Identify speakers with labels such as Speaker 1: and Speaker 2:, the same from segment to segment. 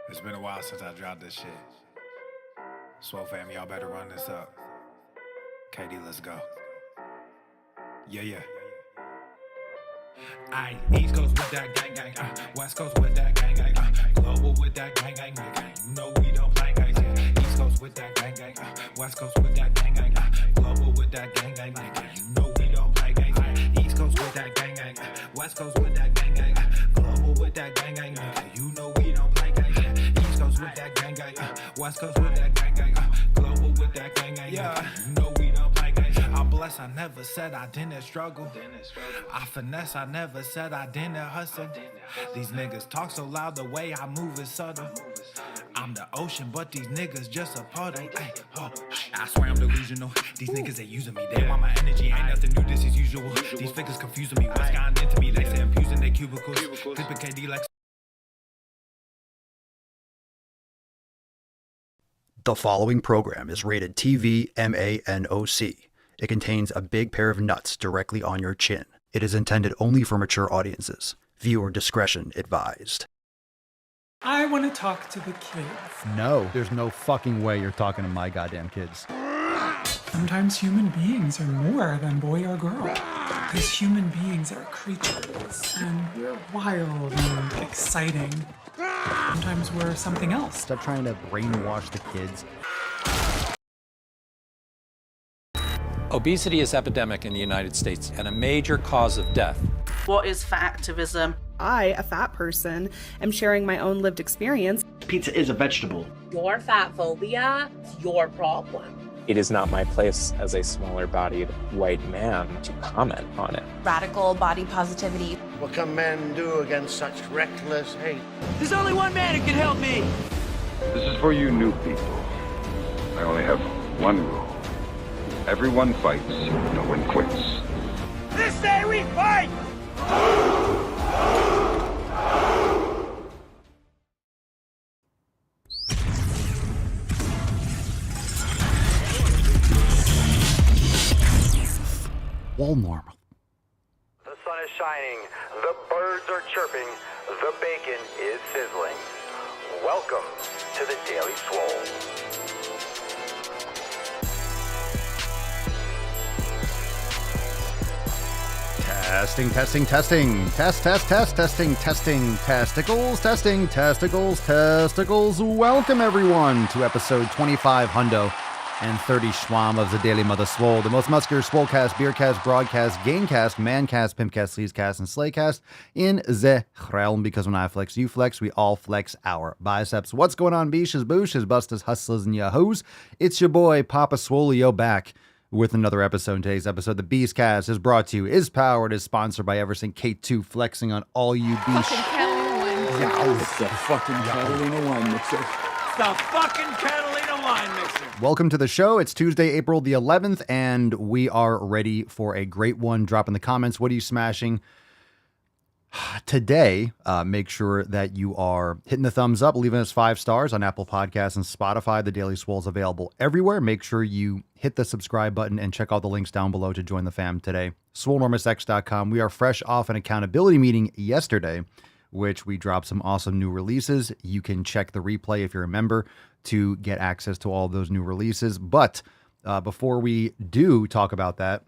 Speaker 1: It's been a while since I dropped this shit. Swole fam, y'all better run this up. KD, let's go. Yeah. Aye, East Coast with that gang gang, West Coast with that gang gang, global with that gang gang, you know we don't play gang, yeah. East Coast with that gang gang, West Coast with that gang gang, global with that gang gang, you know we don't play gang, yeah. East Coast with that gang gang, West Coast with that gang gang, global with that gang gang, you know we don't play gang, yeah. East Coast with that gang gang, West Coast with that gang gang, global with that gang gang, you know we don't play gang. I'm blessed, I never said I didn't struggle. I finesse, I never said I didn't hustle. These niggas talk so loud, the way I move is subtle. I'm the ocean, but these niggas just a puddle. Ay, oh, I swear I'm delusional. These niggas they using me. They want my energy, ain't nothing new, this is usual. These figures confusing me. What's gotten into me? They say I'm using their cubicles. Clipping KD like.
Speaker 2: The following program is rated TV MANOC. It contains a big pair of nuts directly on your chin. It is intended only for mature audiences. Viewer discretion advised.
Speaker 3: I want to talk to the kids.
Speaker 4: No, there's no fucking way you're talking to my goddamn kids.
Speaker 3: Sometimes human beings are more than boy or girl. Because human beings are creatures, and we're wild and exciting. Sometimes we're something else.
Speaker 4: Stop trying to brainwash the kids.
Speaker 5: Obesity is epidemic in the United States and a major cause of death.
Speaker 6: What is fat activism?
Speaker 7: I, a fat person, am sharing my own lived experience.
Speaker 8: Pizza is a vegetable.
Speaker 9: Your fat phobia is your problem.
Speaker 10: It is not my place as a smaller-bodied white man to comment on it.
Speaker 11: Radical body positivity.
Speaker 12: What can men do against such reckless hate?
Speaker 13: There's only one man who can help me.
Speaker 14: This is for you new people. I only have one rule. Everyone fights, no one quits.
Speaker 13: This day we fight!
Speaker 4: All normal.
Speaker 15: The sun is shining, the birds are chirping, the bacon is sizzling. Welcome to the Daily Swole.
Speaker 4: Testing. Testicles. Welcome, everyone, to episode 25 hundo and 30 schwam of the Daily Mother Swole, the most muscular swolecast, beercast, broadcast, gamecast, mancast, pimpcast, sleazecast, and slaycast in the realm, because when I flex, you flex, we all flex our biceps. What's going on, beaches, booshes, busters, hustlers, and yahoos? It's your boy, Papa Swolio, back with another episode. Today's episode, the Beastcast, is brought to you, is powered, is sponsored by Eversyn K2, flexing on all you beasts.
Speaker 16: It's the fucking Catalina wine mixer.
Speaker 13: It's the fucking Catalina wine mixer.
Speaker 4: Welcome to the show. It's Tuesday, April the 11th, and we are ready for a great one. Drop in the comments, what are you smashing today? Make sure that you are hitting the thumbs up, leaving us 5 stars on Apple Podcasts and Spotify. The Daily Swole is available everywhere. Make sure you hit the subscribe button and check out the links down below to join the fam today. SwoleNormousX.com. We are fresh off an accountability meeting yesterday, which we dropped some awesome new releases. You can check the replay if you're a member to get access to all those new releases. But before we do talk about that,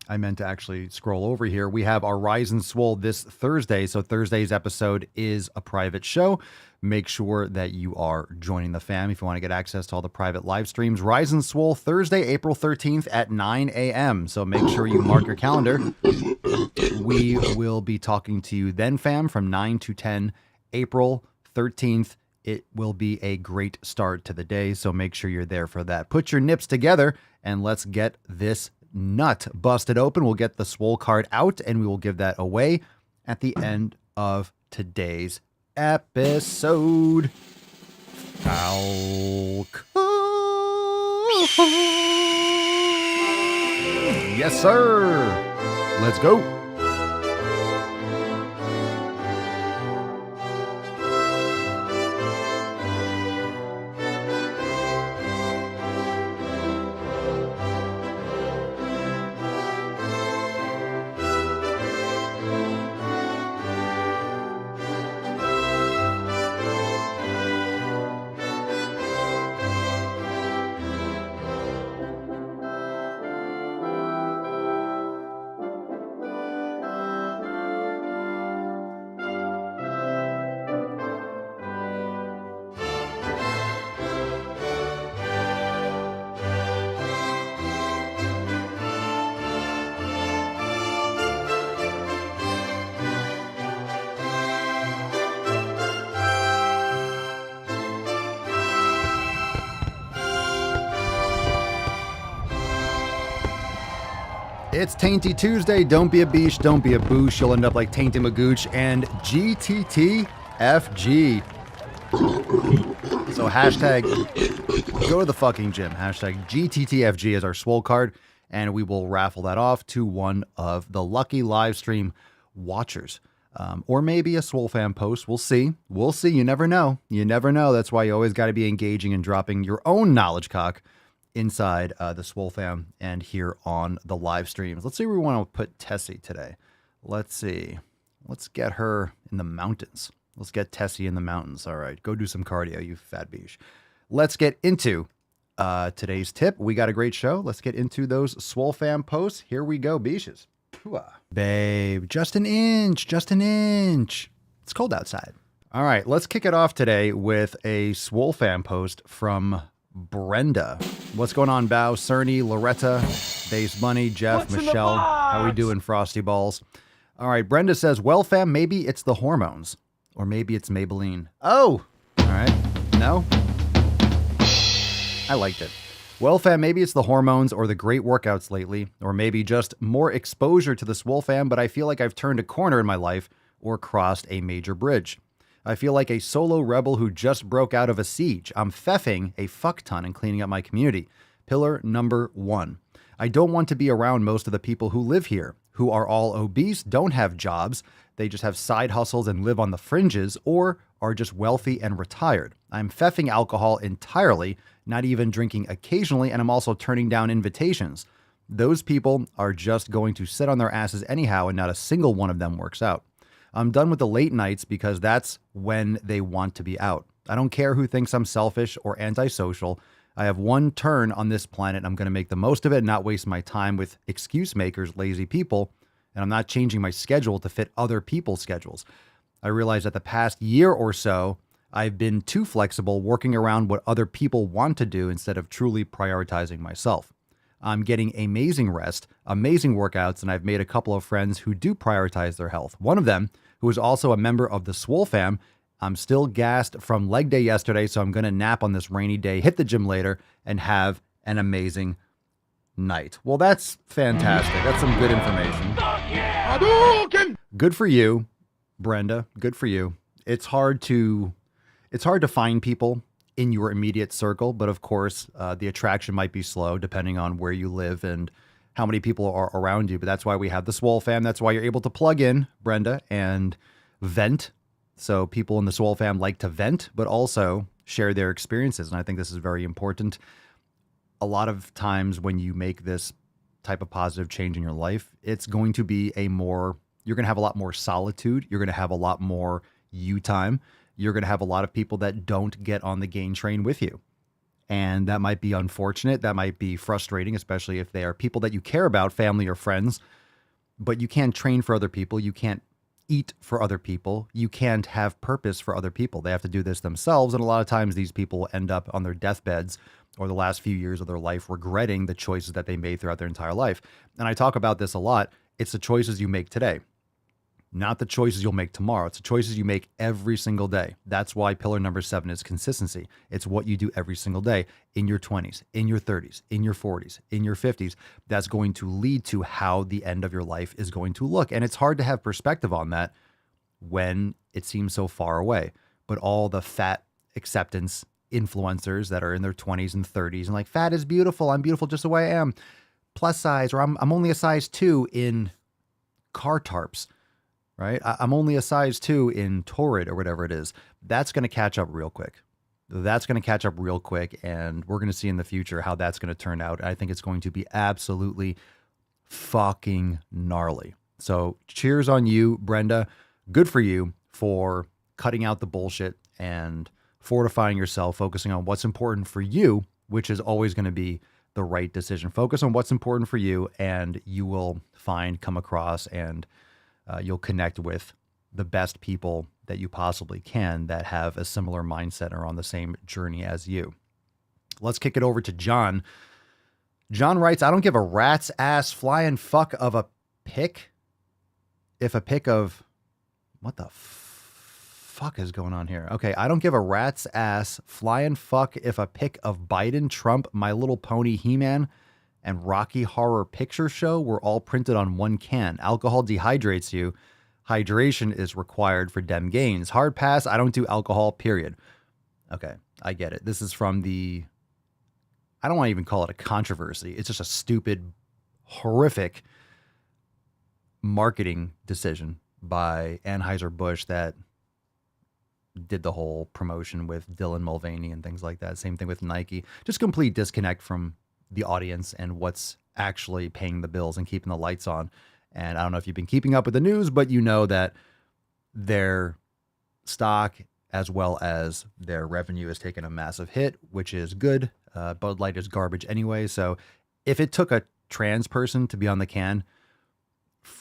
Speaker 4: I meant to actually scroll over here. We have our Rise and Swole this Thursday. So Thursday's episode is a private show. Make sure that you are joining the fam if you want to get access to all the private live streams. Rise and Swole Thursday, April 13th at 9 a.m. So make sure you mark your calendar. We will be talking to you then, fam, from 9 to 10, April 13th. It will be a great start to the day. So make sure you're there for that. Put your nips together and let's get this nut busted open. We'll get the Swole card out and we will give that away at the end of today's episode. Yes, sir. Let's go. It's Tainty Tuesday. Don't be a beesh, don't be a boosh. You'll end up like Tainty Magooch and GTTFG. So hashtag go to the fucking gym. Hashtag GTTFG is our swole card, and we will raffle that off to one of the lucky live stream watchers. Or maybe a Swole Fam post. We'll see. We'll see. You never know. You never know. That's why you always got to be engaging and dropping your own knowledge cock inside the Swole Fam and here on the live streams. Let's see where we want to put Tessie today. Let's see. Let's get her in the mountains. Let's get Tessie in the mountains. All right. Go do some cardio, you fat beach. Let's get into today's tip. We got a great show. Let's get into those Swole Fam posts. Here we go, beaches. Babe, just an inch, just an inch. It's cold outside. All right, let's kick it off today with a Swole Fam post from Brenda. What's going on, Bao, Cerny, Loretta, Base Bunny, Jeff, Michelle? How we doing, Frosty Balls? All right, Brenda says, well, fam, maybe it's the hormones. Or maybe it's Maybelline. Oh! All right. No? I liked it. Well, fam, maybe it's the hormones or the great workouts lately, or maybe just more exposure to the Swole Fam, but I feel like I've turned a corner in my life or crossed a major bridge. I feel like a solo rebel who just broke out of a siege. I'm feffing a fuck ton and cleaning up my community. Pillar number 1. I don't want to be around most of the people who live here, who are all obese, don't have jobs, they just have side hustles and live on the fringes, or are just wealthy and retired. I'm feffing alcohol entirely, not even drinking occasionally, and I'm also turning down invitations. Those people are just going to sit on their asses anyhow, and not a single one of them works out. I'm done with the late nights because that's when they want to be out. I don't care who thinks I'm selfish or antisocial. I have one turn on this planet, and I'm going to make the most of it and not waste my time with excuse makers, lazy people, and I'm not changing my schedule to fit other people's schedules. I realize that the past year or so, I've been too flexible, working around what other people want to do instead of truly prioritizing myself. I'm getting amazing rest, amazing workouts, and I've made a couple of friends who do prioritize their health. One of them, who is also a member of the Swole Fam, I'm still gassed from leg day yesterday, so I'm going to nap on this rainy day, hit the gym later, and have an amazing night. Well, that's fantastic. That's some good information. Good for you, Brenda. Good for you. It's hard to find people in your immediate circle, but of course, the attraction might be slow depending on where you live and how many people are around you. But that's why we have the Swole Fam. That's why you're able to plug in, Brenda, and vent. So people in the Swole Fam like to vent, but also share their experiences. And I think this is very important. A lot of times when you make this type of positive change in your life, it's going to be you're going to have a lot more solitude. You're going to have a lot more you time. You're going to have a lot of people that don't get on the gain train with you. And that might be unfortunate. That might be frustrating, especially if they are people that you care about, family or friends. But you can't train for other people. You can't eat for other people. You can't have purpose for other people. They have to do this themselves. And a lot of times these people end up on their deathbeds or the last few years of their life regretting the choices that they made throughout their entire life. And I talk about this a lot. It's the choices you make today, not the choices you'll make tomorrow. It's the choices you make every single day. That's why pillar number 7 is consistency. It's what you do every single day in your 20s, in your 30s, in your 40s, in your 50s. That's going to lead to how the end of your life is going to look. And it's hard to have perspective on that when it seems so far away. But all the fat acceptance influencers that are in their 20s and 30s and like, fat is beautiful. I'm beautiful just the way I am. Plus size, or I'm only a size 2 in car tarps. Right? I'm only a size 2 in Torrid or whatever it is. That's going to catch up real quick. That's going to catch up real quick. And we're going to see in the future how that's going to turn out. I think it's going to be absolutely fucking gnarly. So cheers on you, Brenda. Good for you for cutting out the bullshit and fortifying yourself, focusing on what's important for you, which is always going to be the right decision. Focus on what's important for you, and you will come across, and you'll connect with the best people that you possibly can that have a similar mindset or on the same journey as you. Let's kick it over to John. John writes, I don't give a rat's ass flying fuck of a pic. If a pic of, what the fuck is going on here? Okay, I don't give a rat's ass flying fuck if a pic of Biden, Trump, My Little Pony, He-Man, and Rocky Horror Picture Show were all printed on one can. Alcohol dehydrates you. Hydration is required for dem gains. Hard pass, I don't do alcohol, period. Okay, I get it. This is from the, I don't want to even call it a controversy. It's just a stupid, horrific marketing decision by Anheuser-Busch that did the whole promotion with Dylan Mulvaney and things like that. Same thing with Nike. Just complete disconnect from the audience and what's actually paying the bills and keeping the lights on. And I don't know if you've been keeping up with the news, but you know that their stock as well as their revenue has taken a massive hit, which is good. Bud Light is garbage anyway. So if it took a trans person to be on the can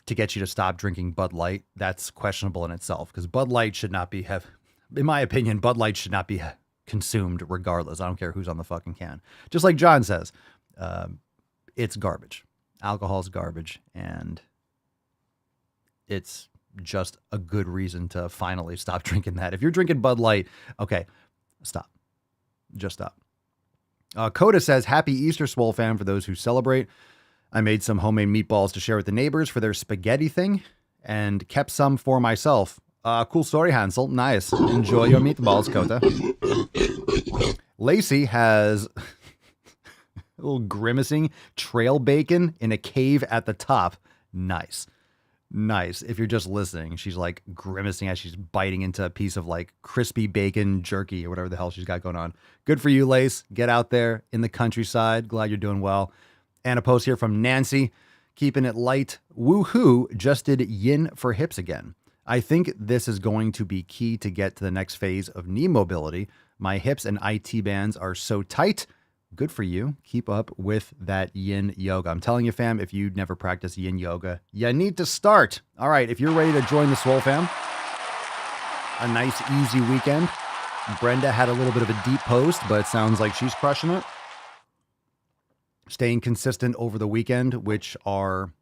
Speaker 4: to get you to stop drinking Bud Light, that's questionable in itself, because Bud Light should not be in my opinion, Bud Light should not be consumed regardless. I don't care who's on the fucking can. Just like John says, it's garbage. Alcohol is garbage, and it's just a good reason to finally stop drinking that. If you're drinking Bud Light, okay, stop. Just stop. Coda says, happy Easter, Swole fam, for those who celebrate. I made some homemade meatballs to share with the neighbors for their spaghetti thing and kept some for myself. Cool story, Hansel. Nice. Enjoy your meatballs, Coda. Lacey has a little grimacing trail bacon in a cave at the top. Nice. Nice. If you're just listening, she's like grimacing as she's biting into a piece of like crispy bacon jerky or whatever the hell she's got going on. Good for you, Lace. Get out there in the countryside. Glad you're doing well. And a post here from Nancy, keeping it light. Woohoo, just did yin for hips again. I think this is going to be key to get to the next phase of knee mobility. My hips and IT bands are so tight. Good for you. Keep up with that yin yoga. I'm telling you, fam, if you've never practiced yin yoga, you need to start. All right, if you're ready to join the Swole fam, a nice, easy weekend. Brenda had a little bit of a deep post, but it sounds like she's crushing it. Staying consistent over the weekend, which are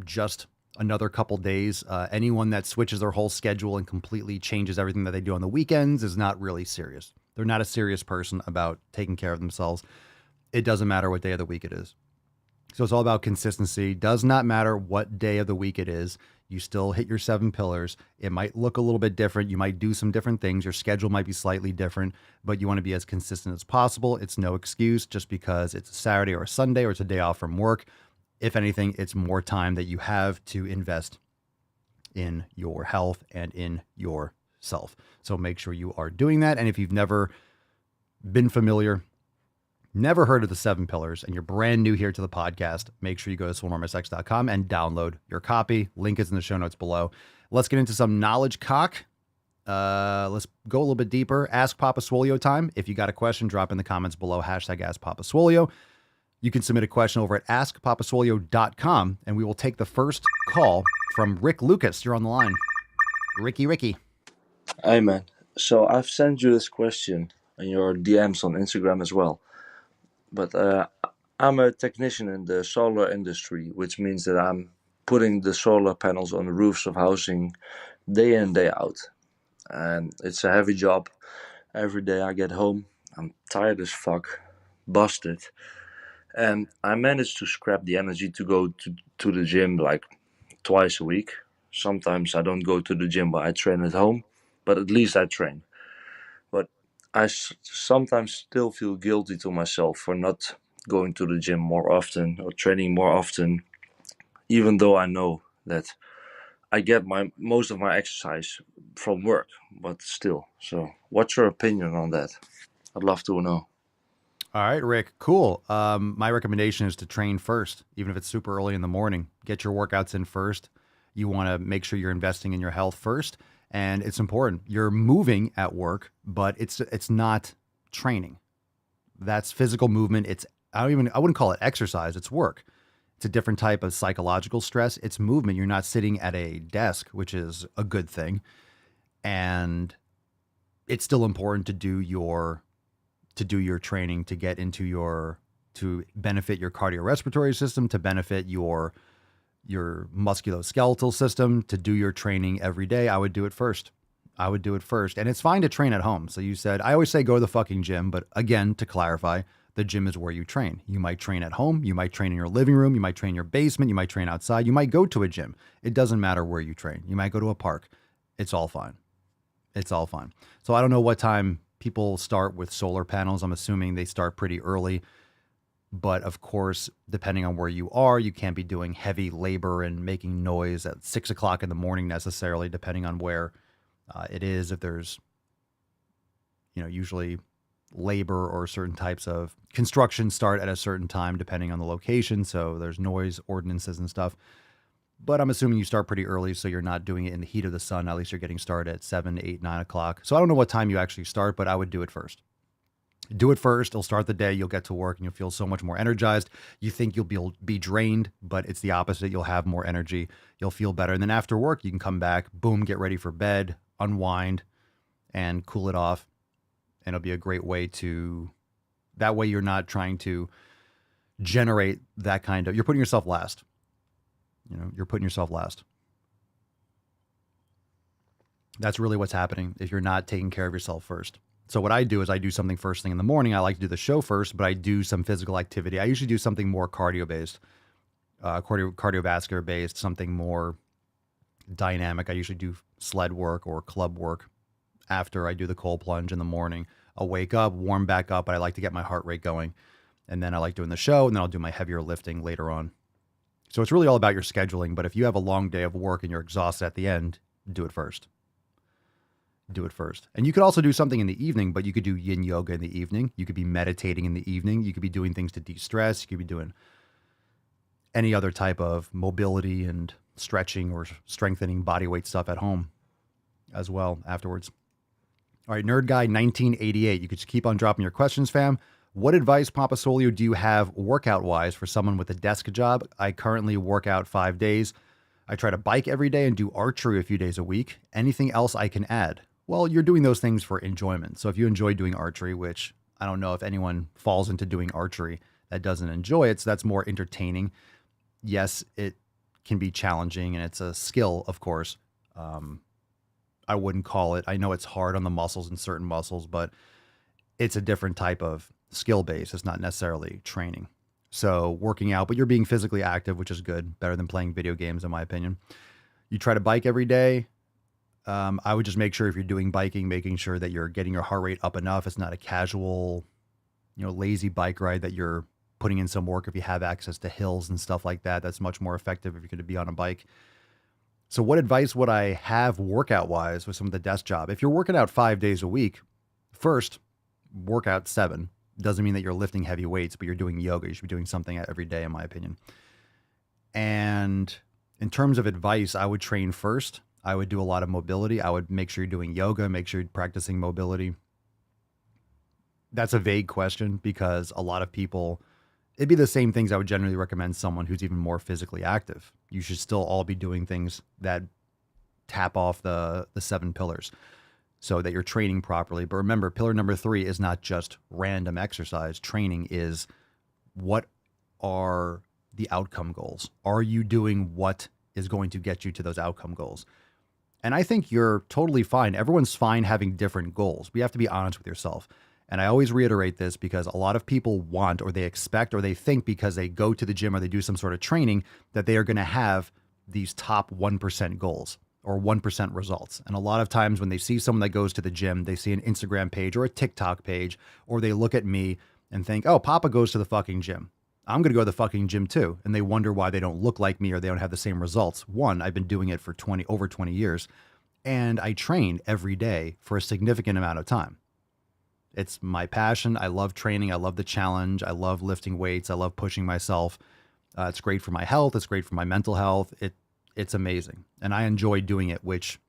Speaker 4: just another couple days. Anyone that switches their whole schedule and completely changes everything that they do on the weekends is not really serious. They're not a serious person about taking care of themselves. It doesn't matter what day of the week it is. So it's all about consistency. Does not matter what day of the week it is. You still hit your 7 pillars. It might look a little bit different. You might do some different things. Your schedule might be slightly different, but you want to be as consistent as possible. It's no excuse just because it's a Saturday or a Sunday or it's a day off from work. If anything, it's more time that you have to invest in your health and in yourself. So make sure you are doing that. And if you've never been familiar, never heard of the 7 pillars, and you're brand new here to the podcast, make sure you go to swolenormousx.com and download your copy. Link is in the show notes below. Let's get into some knowledge cock. Let's go a little bit deeper. Ask Papa Swolio time. If you got a question, drop in the comments below. Hashtag Ask Papa Swolio. You can submit a question over at askpapaswolio.com, and we will take the first call from Rick Lucas. You're on the line. Ricky.
Speaker 8: Hey, man. So I've sent you this question in your DMs on Instagram as well. But I'm a technician in the solar industry, which means that I'm putting the solar panels on the roofs of housing day in, day out. And it's a heavy job. Every day I get home, I'm tired as fuck, busted. And I managed to scrap the energy to go to the gym like twice a week. Sometimes I don't go to the gym, but I train at home. But at least I train. But I sometimes still feel guilty to myself for not going to the gym more often or training more often, even though I know that I get most of my exercise from work, but still. So what's your opinion on that? I'd love to know.
Speaker 4: All right, Rick, cool. My recommendation is to train first, even if it's super early in the morning. Get your workouts in first. You want to make sure you're investing in your health first. And it's important. You're moving at work, but it's not training. That's physical movement. I wouldn't call it exercise. It's work. It's a different type of psychological stress. It's movement. You're not sitting at a desk, which is a good thing. And it's still important to do your training to get into to benefit your cardiorespiratory system, to benefit your musculoskeletal system, to do your training every day. I would do it first. And it's fine to train at home. So you said, I always say go to the fucking gym, but again, to clarify, the gym is where you train. You might train at home. You might train in your living room. You might train in your basement. You might train outside. You might go to a gym. It doesn't matter where you train. You might go to a park. It's all fine. It's all fine. So I don't know what time people start with solar panels. I'm assuming they start pretty early. But of course, depending on where you are, you can't be doing heavy labor and making noise at 6 o'clock in the morning necessarily, depending on where it is. If there's, usually labor or certain types of construction start at a certain time, depending on the location. So there's noise ordinances and stuff. But I'm assuming you start pretty early, so you're not doing it in the heat of the sun. At least you're getting started at 7, 8, 9 o'clock. So I don't know what time you actually start, but I would do it first. Do it first. It'll start the day. You'll get to work and you'll feel so much more energized. You think you'll be drained, but it's the opposite. You'll have more energy. You'll feel better. And then after work, you can come back, boom, get ready for bed, unwind, and cool it off. And it'll be a great way that way you're not trying to generate that kind of, you're putting yourself last. You're putting yourself last. That's really what's happening if you're not taking care of yourself first. So what I do is I do something first thing in the morning. I like to do the show first, but I do some physical activity. I usually do something more cardio-based, cardiovascular based, something more dynamic. I usually do sled work or club work after I do the cold plunge in the morning. I'll wake up, warm back up, but I like to get my heart rate going. And then I like doing the show, and then I'll do my heavier lifting later on. So it's really all about your scheduling. But if you have a long day of work and you're exhausted at the end, do it first. Do it first. And you could also do something in the evening, but you could do yin yoga in the evening. You could be meditating in the evening. You could be doing things to de-stress. You could be doing any other type of mobility and stretching or strengthening body weight stuff at home as well afterwards. All right, Nerd Guy 1988. You could just keep on dropping your questions, fam. What advice, Papa Solio, do you have workout-wise for someone with a desk job? I currently work out 5 days. I try to bike every day and do archery a few days a week. Anything else I can add? Well, you're doing those things for enjoyment. So if you enjoy doing archery, which I don't know if anyone falls into doing archery that doesn't enjoy it, so that's more entertaining. Yes, it can be challenging and it's a skill, of course. I wouldn't call it, I know it's hard on the muscles and certain muscles, but it's a different type of skill base. It's not necessarily training. So working out, but you're being physically active, which is good, better than playing video games, in my opinion. You try to bike every day. I would just make sure if you're doing biking, making sure that you're getting your heart rate up enough. It's not a casual, lazy bike ride that you're putting in some work. If you have access to hills and stuff like that, that's much more effective if you're going to be on a bike. So what advice would I have workout wise with some of the desk job? If you're working out 5 days a week, first work out 7. Doesn't mean that you're lifting heavy weights, but you're doing yoga. You should be doing something every day, in my opinion. And in terms of advice, I would train first. I would do a lot of mobility. I would make sure you're doing yoga, make sure you're practicing mobility. That's a vague question because a lot of people, it'd be the same things I would generally recommend someone who's even more physically active. You should still all be doing things that tap off the 7 pillars so that you're training properly. But remember, pillar number 3 is not just random exercise. Training is, what are the outcome goals? Are you doing what is going to get you to those outcome goals? And I think you're totally fine. Everyone's fine having different goals. We have to be honest with yourself. And I always reiterate this because a lot of people want, or they expect, or they think because they go to the gym or they do some sort of training that they are going to have these top 1% goals or 1% results. And a lot of times when they see someone that goes to the gym, they see an Instagram page or a TikTok page, or they look at me and think, oh, Papa goes to the fucking gym. I'm going to go to the fucking gym too. And they wonder why they don't look like me or they don't have the same results. One, I've been doing it for over 20 years and I train every day for a significant amount of time. It's my passion. I love training. I love the challenge. I love lifting weights. I love pushing myself. It's great for my health. It's great for my mental health. It's amazing. And I enjoy doing it, which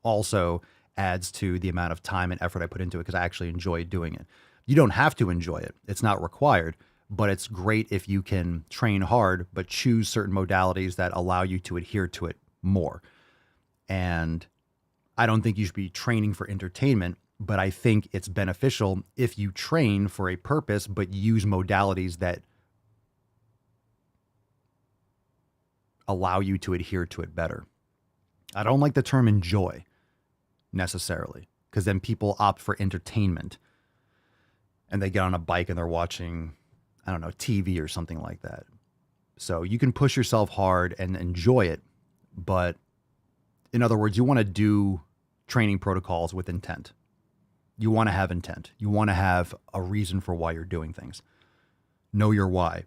Speaker 4: also adds to the amount of time and effort I put into it because I actually enjoy doing it. You don't have to enjoy it. It's not required. But it's great if you can train hard, but choose certain modalities that allow you to adhere to it more. And I don't think you should be training for entertainment, but I think it's beneficial if you train for a purpose, but use modalities that allow you to adhere to it better. I don't like the term enjoy necessarily, because then people opt for entertainment. and they get on a bike and they're watching, I don't know, TV or something like that. So you can push yourself hard and enjoy it, but in other words, you want to do training protocols with intent. You want to have intent. You want to have a reason for why you're doing things. Know your why.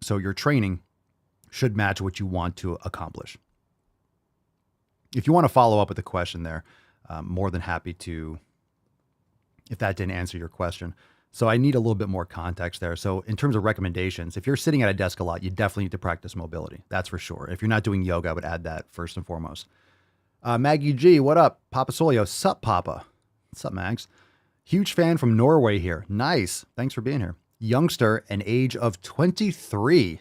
Speaker 4: So your training should match what you want to accomplish. If you want to follow up with a question there, more than happy to, if that didn't answer your question. So I need a little bit more context there. So in terms of recommendations, if you're sitting at a desk a lot, you definitely need to practice mobility. That's for sure. If you're not doing yoga, I would add that first and foremost. Maggie G, what up? Papa Solio, sup, Papa? Sup, Mags? Huge fan from Norway here. Nice. Thanks for being here. Youngster, an age of 23.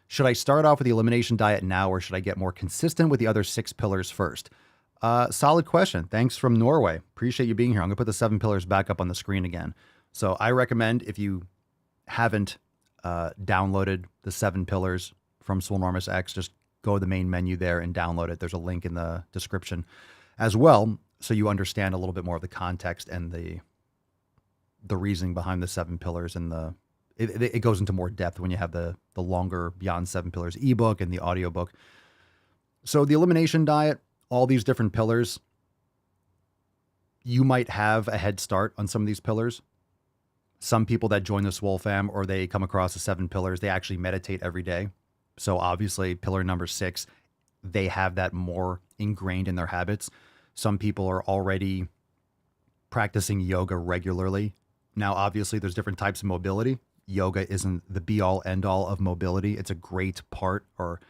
Speaker 4: Should I start off with the elimination diet now, or should I get more consistent with the other 6 pillars first? Solid question. Thanks from Norway. Appreciate you being here. I'm going to put the 7 pillars back up on the screen again. So I recommend, if you haven't downloaded the 7 pillars from Swolenormous X, just go to the main menu there and download it. There's a link in the description as well, so you understand a little bit more of the context and the reasoning behind the 7 pillars, and it goes into more depth when you have the longer Beyond 7 Pillars ebook and the audiobook. So the elimination diet, all these different pillars, you might have a head start on some of these pillars. Some people that join the Swole fam, or they come across the 7 pillars, they actually meditate every day. So obviously pillar number 6, they have that more ingrained in their habits. Some people are already practicing yoga regularly. Now, obviously there's different types of mobility. Yoga isn't the be all end all of mobility. It's a great part or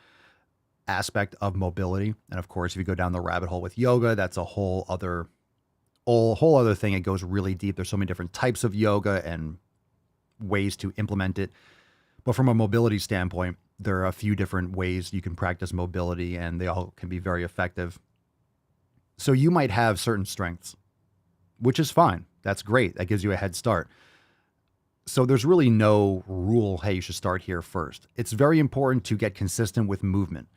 Speaker 4: aspect of mobility. And of course, if you go down the rabbit hole with yoga, that's a whole other thing. It goes really deep. There's so many different types of yoga and ways to implement it. But from a mobility standpoint, there are a few different ways you can practice mobility, and they all can be very effective. So you might have certain strengths, which is fine. That's great. That gives you a head start. So there's really no rule, hey, you should start here first. It's very important to get consistent with movement.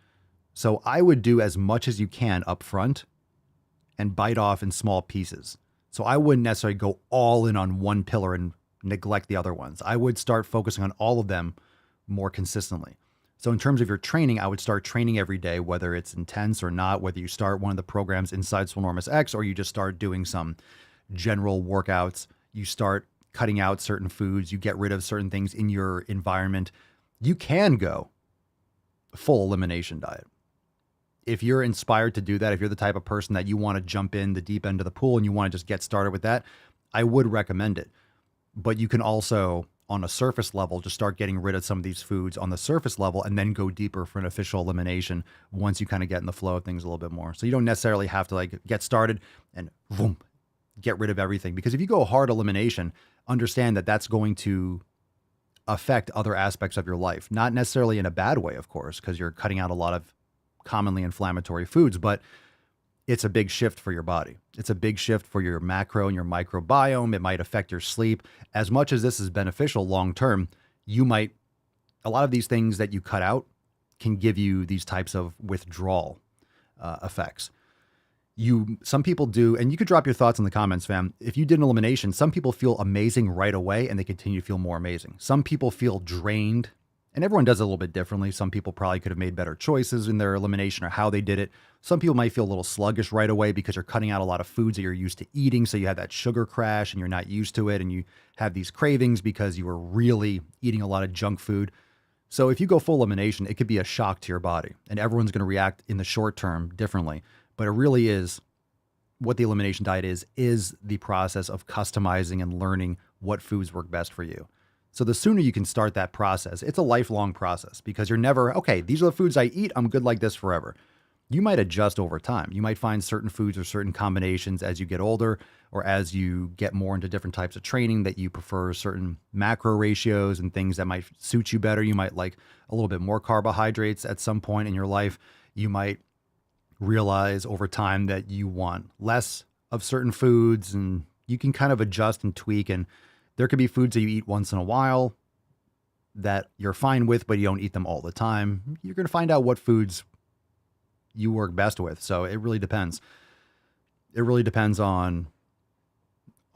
Speaker 4: So I would do as much as you can up front and bite off in small pieces. So I wouldn't necessarily go all in on one pillar and neglect the other ones. I would start focusing on all of them more consistently. So in terms of your training, I would start training every day, whether it's intense or not, whether you start one of the programs inside Swolenormous X, or you just start doing some general workouts. You start cutting out certain foods, you get rid of certain things in your environment. You can go full elimination diet. If you're inspired to do that, if you're the type of person that you want to jump in the deep end of the pool and you want to just get started with that, I would recommend it. But you can also, on a surface level, just start getting rid of some of these foods on the surface level and then go deeper for an official elimination once you kind of get in the flow of things a little bit more. So you don't necessarily have to like get started and boom, get rid of everything. Because if you go hard elimination, understand that that's going to affect other aspects of your life. Not necessarily in a bad way, of course, because you're cutting out a lot of commonly inflammatory foods, but it's a big shift for your body. It's a big shift for your macro and your microbiome. It might affect your sleep. As much as this is beneficial long-term, a lot of these things that you cut out can give you these types of withdrawal effects. Some people do, and you could drop your thoughts in the comments, fam. If you did an elimination, some people feel amazing right away and they continue to feel more amazing. Some people feel drained, and everyone does it a little bit differently. Some people probably could have made better choices in their elimination or how they did it. Some people might feel a little sluggish right away because you're cutting out a lot of foods that you're used to eating. So you have that sugar crash and you're not used to it. And you have these cravings because you were really eating a lot of junk food. So if you go full elimination, it could be a shock to your body, and everyone's going to react in the short term differently. But it really is what the elimination diet is the process of customizing and learning what foods work best for you. So the sooner you can start that process, it's a lifelong process, because you're never, okay, these are the foods I eat, I'm good like this forever. You might adjust over time. You might find certain foods or certain combinations as you get older, or as you get more into different types of training, that you prefer certain macro ratios and things that might suit you better. You might like a little bit more carbohydrates at some point in your life. You might realize over time that you want less of certain foods, and you can kind of adjust and tweak. And there could be foods that you eat once in a while that you're fine with, but you don't eat them all the time. You're going to find out what foods you work best with. So it really depends. It really depends on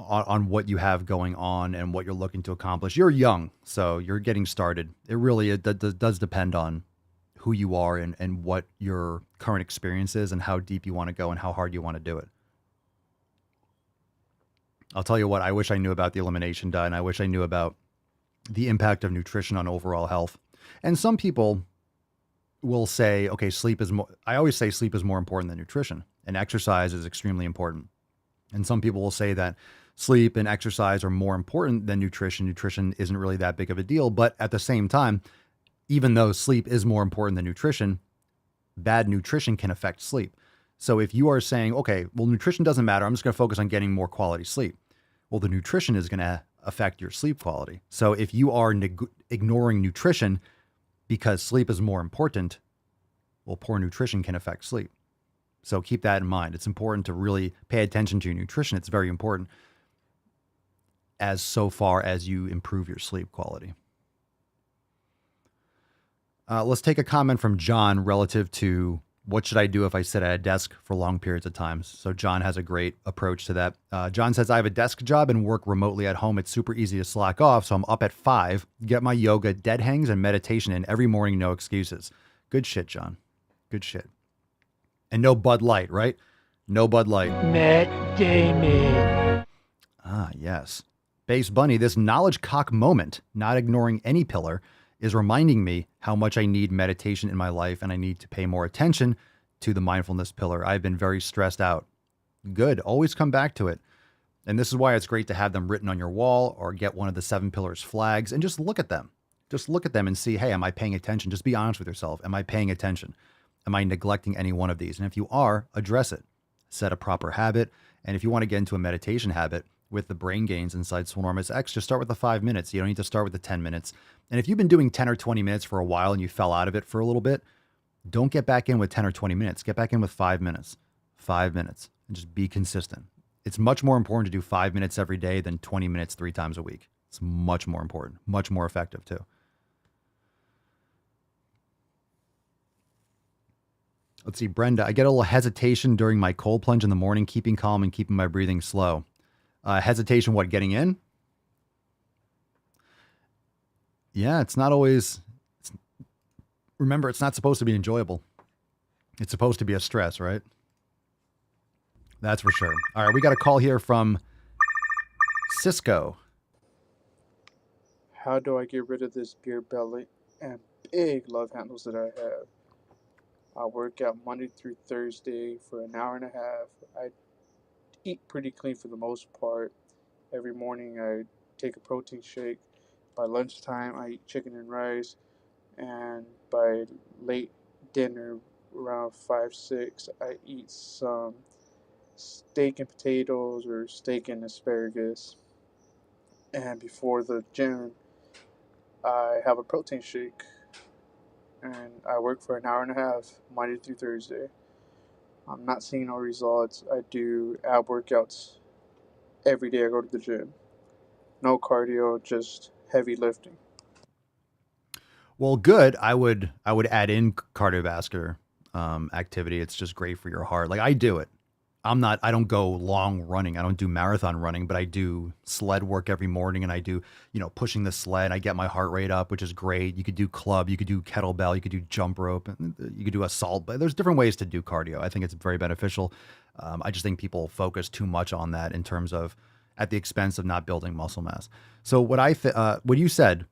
Speaker 4: on what you have going on and what you're looking to accomplish. You're young, so you're getting started. It does depend on who you are and what your current experience is and how deep you want to go and how hard you want to do it. I'll tell you what, I wish I knew about the elimination diet, and I wish I knew about the impact of nutrition on overall health. And some people will say, okay, sleep is more, I always say sleep is more important than nutrition, and exercise is extremely important. And some people will say that sleep and exercise are more important than nutrition. Nutrition isn't really that big of a deal. But at the same time, even though sleep is more important than nutrition, bad nutrition can affect sleep. So if you are saying, okay, well, nutrition doesn't matter, I'm just going to focus on getting more quality sleep. Well, the nutrition is going to affect your sleep quality. So if you are ignoring nutrition because sleep is more important, well, poor nutrition can affect sleep. So keep that in mind. It's important to really pay attention to your nutrition. It's very important as so far as you improve your sleep quality. Let's take a comment from John relative to what should I do if I sit at a desk for long periods of time. So John has a great approach to that. John says, I have a desk job and work remotely at home. It's super easy to slack off. So I'm up at 5, get my yoga, dead hangs, and meditation in every morning. No excuses. Good shit, John. Good shit. And no Bud Light, right? No Bud Light.
Speaker 13: Matt Damon.
Speaker 4: Ah, yes. Base Bunny, this knowledge cock moment, not ignoring any pillar, is reminding me how much I need meditation in my life and I need to pay more attention to the mindfulness pillar. I've been very stressed out. Good. Always come back to it. And this is why it's great to have them written on your wall or get one of the 7 pillars flags and just look at them. Just look at them and see, hey, am I paying attention? Just be honest with yourself. Am I paying attention? Am I neglecting any one of these? And if you are, address it. Set a proper habit. And if you want to get into a meditation habit with the brain gains inside Swolenormous X, just start with the 5 minutes. You don't need to start with the 10 minutes. And if you've been doing 10 or 20 minutes for a while and you fell out of it for a little bit, don't get back in with 10 or 20 minutes. Get back in with 5 minutes. 5 minutes. And just be consistent. It's much more important to do 5 minutes every day than 20 minutes 3 times a week. It's much more important. Much more effective too. Let's see, Brenda, I get a little hesitation during my cold plunge in the morning, keeping calm and keeping my breathing slow. Hesitation, what, getting in? Yeah, it's not always, remember, it's not supposed to be enjoyable. It's supposed to be a stress, right? That's for sure. All right, we got a call here from Cisco.
Speaker 17: How do I get rid of this beer belly and big love handles that I have? I work out Monday through Thursday for an hour and a half. I eat pretty clean for the most part. Every morning I take a protein shake. By lunchtime I eat chicken and rice. And by late dinner, around 5, 6, I eat some steak and potatoes or steak and asparagus. And before the gym, I have a protein shake. And I work for an hour and a half, Monday through Thursday. I'm not seeing no results. I do ab workouts every day I go to the gym. No cardio, just heavy lifting.
Speaker 4: Well, good. I would add in cardiovascular activity. It's just great for your heart. Like I do it. I don't go long running. I don't do marathon running, but I do sled work every morning and I do, pushing the sled. I get my heart rate up, which is great. You could do club, you could do kettlebell, you could do jump rope, you could do assault, but there's different ways to do cardio. I think it's very beneficial. I just think people focus too much on that in terms of at the expense of not building muscle mass. So what you said,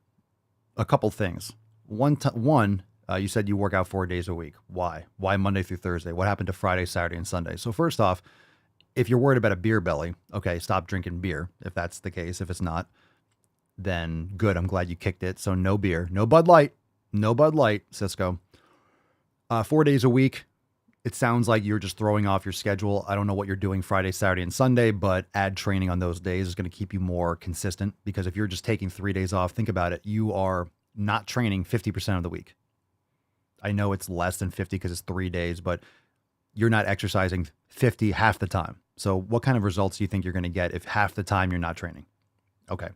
Speaker 4: a couple things. One, you said you work out 4 days a week. Why? Why Monday through Thursday? What happened to Friday, Saturday, and Sunday? So first off, if you're worried about a beer belly, okay, stop drinking beer. If that's the case, if it's not, then good. I'm glad you kicked it. So no beer, no Bud Light, Cisco. 4 days a week. It sounds like you're just throwing off your schedule. I don't know what you're doing Friday, Saturday, and Sunday, but add training on those days is going to keep you more consistent because if you're just taking 3 days off, think about it. You are not training 50% of the week. I know it's less than 50 because it's 3 days, but you're not exercising 50 half the time. So what kind of results do you think you're going to get if half the time you're not training? Okay.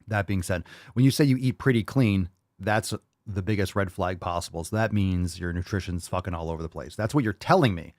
Speaker 4: That being said, when you say you eat pretty clean, that's the biggest red flag possible. So that means your nutrition's fucking all over the place. That's what you're telling me.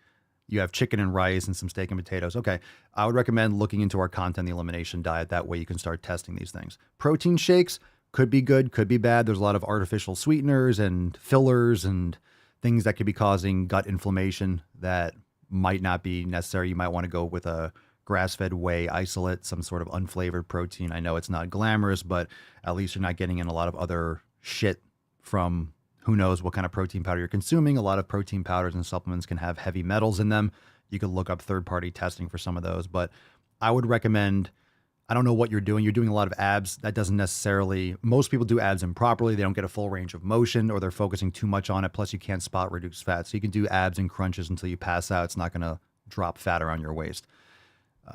Speaker 4: You have chicken and rice and some steak and potatoes. Okay. I would recommend looking into our content, the elimination diet. That way you can start testing these things. Protein shakes could be good, could be bad. There's a lot of artificial sweeteners and fillers and things that could be causing gut inflammation that might not be necessary. You might want to go with a grass-fed whey isolate, some sort of unflavored protein. I know it's not glamorous, but at least you're not getting in a lot of other shit from who knows what kind of protein powder you're consuming. A lot of protein powders and supplements can have heavy metals in them. You could look up third-party testing for some of those, but I would recommend, I don't know what you're doing. You're doing a lot of abs. That doesn't necessarily, most people do abs improperly. They don't get a full range of motion, or they're focusing too much on it. Plus you can't spot reduce fat. So you can do abs and crunches until you pass out. It's not going to drop fat around your waist.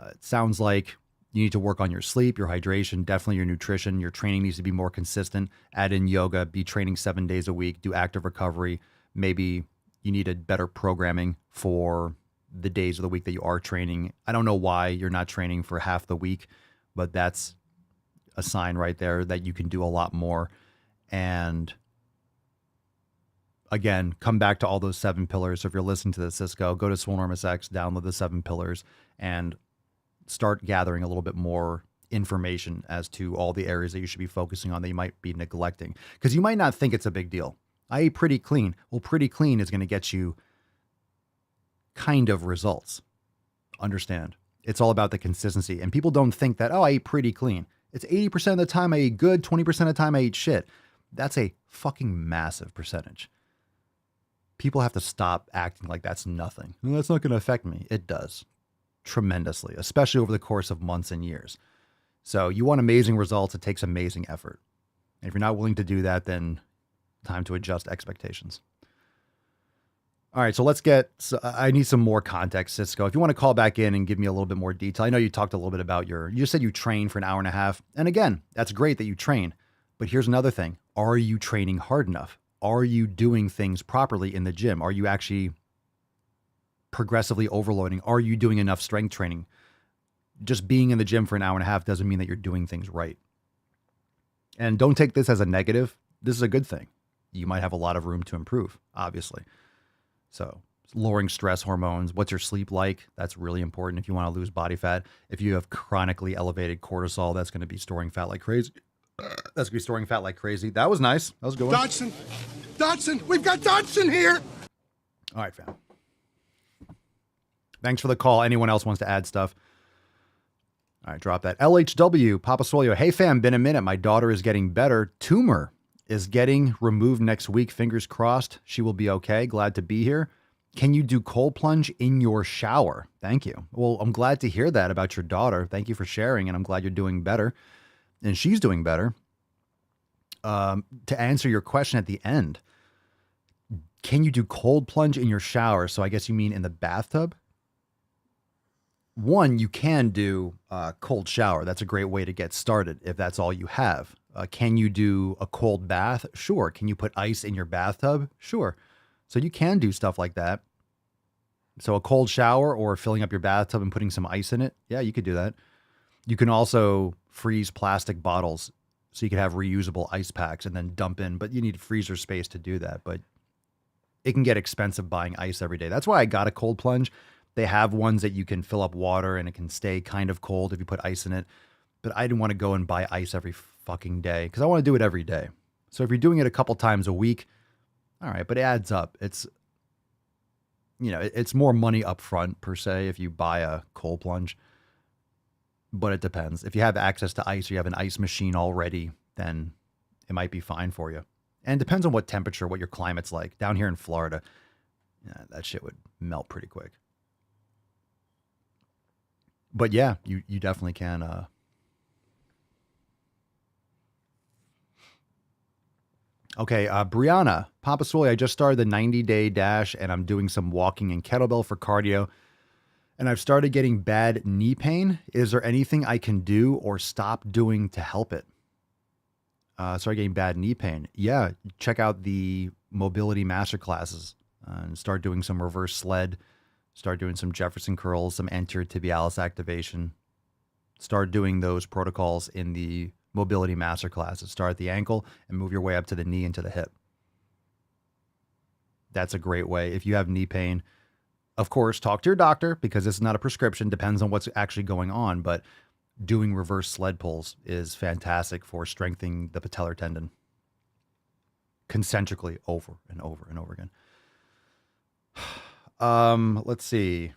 Speaker 4: It sounds like you need to work on your sleep, your hydration, definitely your nutrition. Your training needs to be more consistent. Add in yoga, be training 7 days a week, do active recovery. Maybe you need a better programming for the days of the week that you are training. I don't know why you're not training for half the week, but that's a sign right there that you can do a lot more. And again, come back to all those 7 pillars. So if you're listening to this, Cisco, go to Swolenormous X, download the 7 pillars, and start gathering a little bit more information as to all the areas that you should be focusing on that you might be neglecting. Because you might not think it's a big deal. I ate pretty clean. Well, pretty clean is going to get you kind of results. Understand? It's all about the consistency. And people don't think that, oh, I ate pretty clean. It's 80% of the time I eat good, 20% of the time I eat shit. That's a fucking massive percentage. People have to stop acting like that's nothing. Well, that's not going to affect me. It does. Tremendously, especially over the course of months and years. So you want amazing results. It takes amazing effort. And if you're not willing to do that, then time to adjust expectations. All right, so I need some more context, Cisco. If you want to call back in and give me a little bit more detail. I know you talked a little bit about you said you train for an hour and a half. And again, that's great that you train. But here's another thing. Are you training hard enough? Are you doing things properly in the gym? Are you actually progressively overloading? Are you doing enough strength training? Just being in the gym for an hour and a half doesn't mean that you're doing things right. And don't take this as a negative. This is a good thing. You might have a lot of room to improve, obviously. So lowering stress hormones. What's your sleep like? That's really important if you want to lose body fat. If you have chronically elevated cortisol, that's going to be storing fat like crazy. That was nice. That was a good one.
Speaker 12: Dodson, we've got Dodson here.
Speaker 4: All right, fam. Thanks for the call. Anyone else wants to add stuff? All right, drop that. LHW, Papa Swolio. Hey, fam, been a minute. My daughter is getting better. Tumor is getting removed next week. Fingers crossed. She will be okay. Glad to be here. Can you do cold plunge in your shower? Thank you. Well, I'm glad to hear that about your daughter. Thank you for sharing, and I'm glad you're doing better. And she's doing better. To answer your question at the end, can you do cold plunge in your shower? So I guess you mean in the bathtub? One, you can do a cold shower. That's a great way to get started if that's all you have. Can you do a cold bath? Sure. Can you put ice in your bathtub? Sure. So you can do stuff like that. So a cold shower or filling up your bathtub and putting some ice in it. Yeah, you could do that. You can also freeze plastic bottles so you could have reusable ice packs and then dump in, but you need freezer space to do that. But it can get expensive buying ice every day. That's why I got a cold plunge. They have ones that you can fill up water and it can stay kind of cold if you put ice in it. But I didn't want to go and buy ice every fucking day because I want to do it every day. So if you're doing it a couple times a week, all right, but it adds up. It's more money up front per se if you buy a cold plunge. But it depends. If you have access to ice or you have an ice machine already, then it might be fine for you. And it depends on what temperature, what your climate's like. Down here in Florida, that shit would melt pretty quick. But yeah, you definitely can. Okay, Brianna, Papa Swoley, I just started the 90-day dash and I'm doing some walking and kettlebell for cardio. And I've started getting bad knee pain. Is there anything I can do or stop doing to help it? Started getting bad knee pain. Yeah, check out the mobility masterclasses and start doing some reverse sled. Start doing some Jefferson curls, some anterior tibialis activation. Start doing those protocols in the mobility masterclasses. Start at the ankle and move your way up to the knee and to the hip. That's a great way. If you have knee pain, Of course, talk to your doctor because this is not a prescription, depends on what's actually going on, but doing reverse sled pulls is fantastic for strengthening the patellar tendon concentrically over and over and over again. Let's see.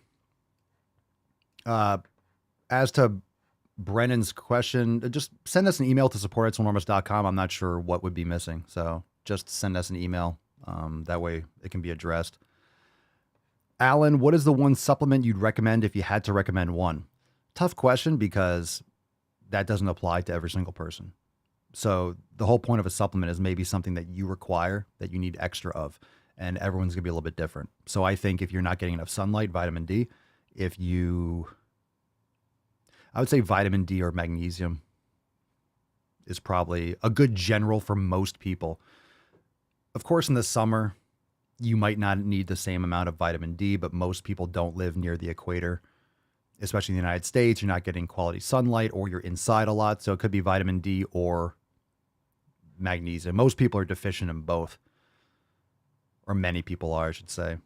Speaker 4: As to Brennan's question, just send us an email to support@swolenormous.com. I'm not sure what would be missing, so just send us an email. That way it can be addressed. Alan, what is the one supplement you'd recommend if you had to recommend one? Tough question because that doesn't apply to every single person. So the whole point of a supplement is maybe something that you require, that you need extra of, and everyone's going to be a little bit different. So I think if you're not getting enough sunlight, vitamin D, I would say vitamin D or magnesium is probably a good general for most people. Of course, in the summer, you might not need the same amount of vitamin D, but most people don't live near the equator, especially in the United States. You're not getting quality sunlight or you're inside a lot. So it could be vitamin D or magnesium. Most people are deficient in both, or many people are, I should say.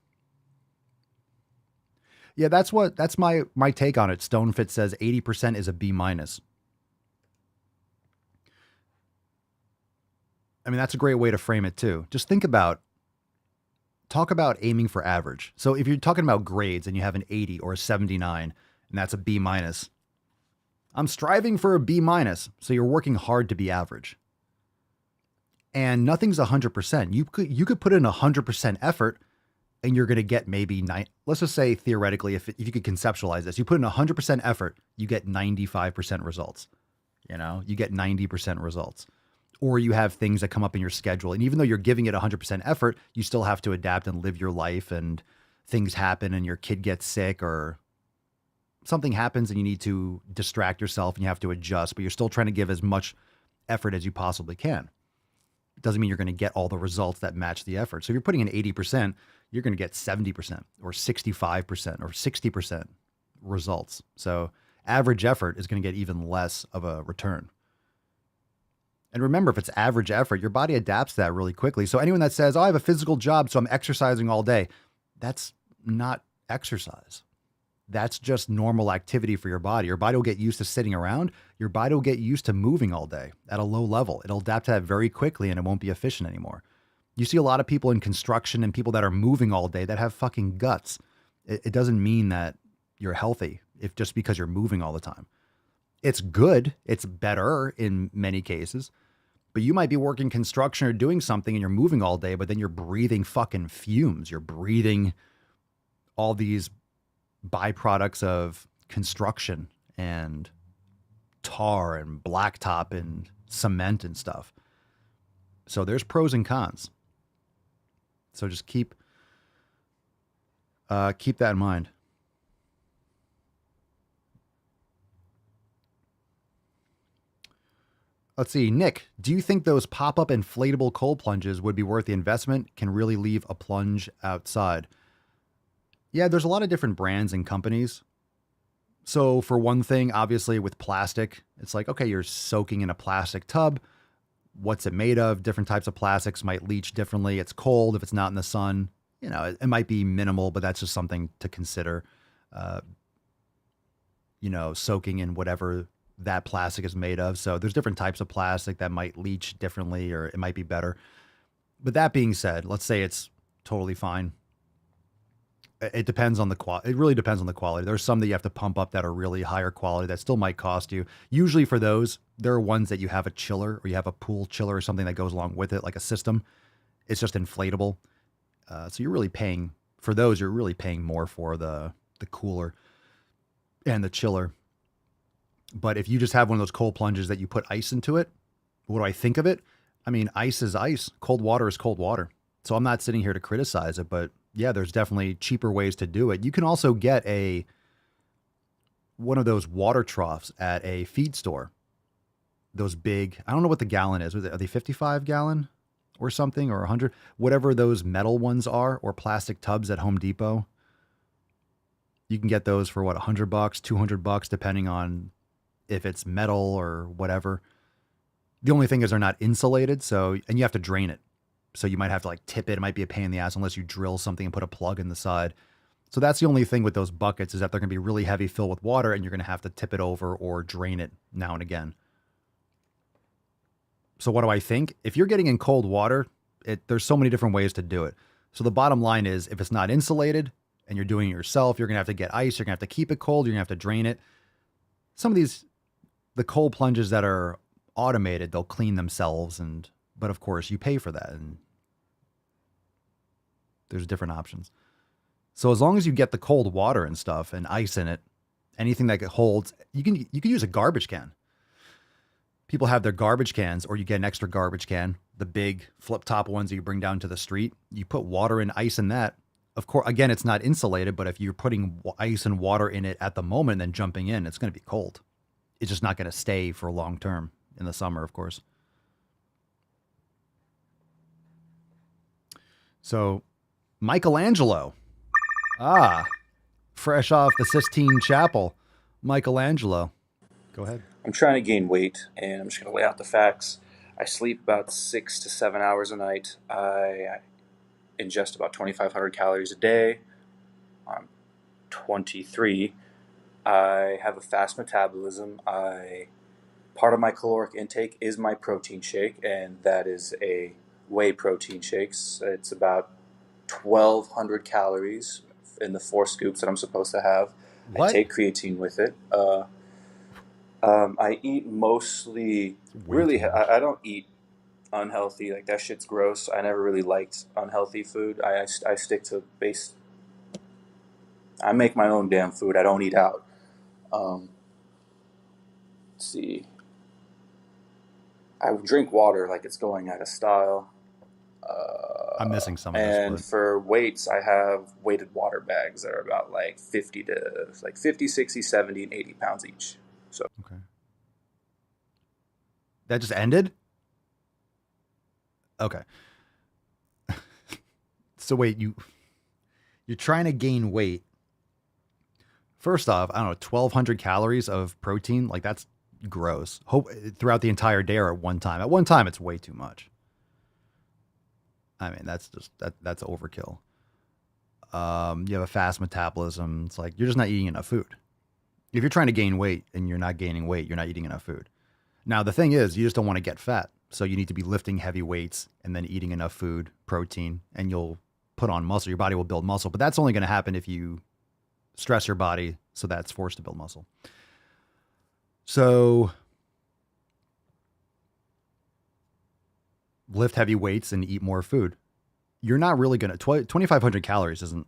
Speaker 4: Yeah, that's my take on it. StoneFit says 80% is a B-. I mean, that's a great way to frame it too. Just talk about aiming for average. So if you're talking about grades and you have an 80 or a 79, and that's a B-, I'm striving for a B-. So you're working hard to be average. And nothing's 100%. You could put in 100% effort and you're going to get maybe let's just say theoretically, if you could conceptualize this, you put in 100% effort, you get 95% results. You get 90% results. Or you have things that come up in your schedule. And even though you're giving it 100% effort, you still have to adapt and live your life, and things happen and your kid gets sick or something happens and you need to distract yourself and you have to adjust, but you're still trying to give as much effort as you possibly can. It doesn't mean you're going to get all the results that match the effort. So if you're putting in 80%, you're going to get 70% or 65% or 60% results. So average effort is going to get even less of a return. And remember, if it's average effort, your body adapts to that really quickly. So anyone that says, oh, I have a physical job, so I'm exercising all day, that's not exercise. That's just normal activity for your body. Your body will get used to sitting around. Your body will get used to moving all day at a low level. It'll adapt to that very quickly and it won't be efficient anymore. You see a lot of people in construction and people that are moving all day that have fucking guts. It doesn't mean that you're healthy if just because you're moving all the time. It's good. It's better in many cases. But you might be working construction or doing something and you're moving all day, but then you're breathing fucking fumes. You're breathing all these byproducts of construction and tar and blacktop and cement and stuff. So there's pros and cons. So just keep that in mind. Let's see. Nick, do you think those pop-up inflatable cold plunges would be worth the investment? Can really leave a plunge outside? Yeah, there's a lot of different brands and companies. So for one thing, obviously with plastic, it's like, okay, you're soaking in a plastic tub. What's it made of? Different types of plastics might leach differently. It's cold if it's not in the sun. It might be minimal, but that's just something to consider. Soaking in whatever that plastic is made of. So there's different types of plastic that might leach differently, or it might be better. But that being said, let's say it's totally fine. It depends on the quality. It really depends on the quality. There's some that you have to pump up that are really higher quality that still might cost you. Usually for those, there are ones that you have a chiller or you have a pool chiller or something that goes along with it, like a system. It's just inflatable. So you're really paying for those. You're really paying more for the cooler and the chiller. But if you just have one of those cold plunges that you put ice into it, what do I think of it? I mean, ice is ice. Cold water is cold water. So I'm not sitting here to criticize it, but yeah, there's definitely cheaper ways to do it. You can also get one of those water troughs at a feed store. Those big, I don't know what the gallon is. Are they 55 gallon or something, or 100? Whatever those metal ones are, or plastic tubs at Home Depot. You can get those for what, $100, $200, depending on if it's metal or whatever. The only thing is they're not insulated, and you have to drain it. So you might have to like tip it. It might be a pain in the ass unless you drill something and put a plug in the side. So that's the only thing with those buckets is that they're going to be really heavy, filled with water, and you're going to have to tip it over or drain it now and again. So what do I think? If you're getting in cold water, there's so many different ways to do it. So the bottom line is if it's not insulated and you're doing it yourself, you're going to have to get ice. You're going to have to keep it cold. You're going to have to drain it. Some of the cold plunges that are automated, they'll clean themselves. But of course you pay for that. And there's different options. So as long as you get the cold water and stuff and ice in it, anything that holds, you can use a garbage can. People have their garbage cans, or you get an extra garbage can, the big flip top ones that you bring down to the street. You put water and ice in that. Of course, again, it's not insulated, but if you're putting ice and water in it at the moment and then jumping in, it's going to be cold. It's just not going to stay for long term in the summer, of course. So Michelangelo. Fresh off the Sistine Chapel. Michelangelo. Go ahead.
Speaker 18: I'm trying to gain weight, and I'm just going to lay out the facts. I sleep about 6 to 7 hours a night. I ingest about 2,500 calories a day. I'm 23. I have a fast metabolism. Part of my caloric intake is my protein shake, and that is a whey protein shakes. It's about 1,200 calories in the 4 scoops that I'm supposed to have.
Speaker 4: What?
Speaker 18: I take creatine with it. I eat mostly, really, I don't eat unhealthy. Like, that shit's gross. I never really liked unhealthy food. I stick to I make my own damn food. I don't eat out. Let's see. I drink water like it's going out of style.
Speaker 4: I'm missing some of this.
Speaker 18: And for weights, I have weighted water bags that are about like 50, 60, 70, and 80 pounds each. So
Speaker 4: okay. That just ended? Okay. So wait, you're trying to gain weight. First off, I don't know, 1,200 calories of protein, like that's gross. Throughout the entire day or at one time. At one time, it's way too much. I mean, that's overkill. You have a fast metabolism. It's like you're just not eating enough food. If you're trying to gain weight and you're not gaining weight, you're not eating enough food. Now, the thing is, you just don't want to get fat. So you need to be lifting heavy weights and then eating enough food, protein, and you'll put on muscle. Your body will build muscle. But that's only going to happen if you stress your body so that it's forced to build muscle. So lift heavy weights and eat more food. You're not really going to, 2,500 calories isn't,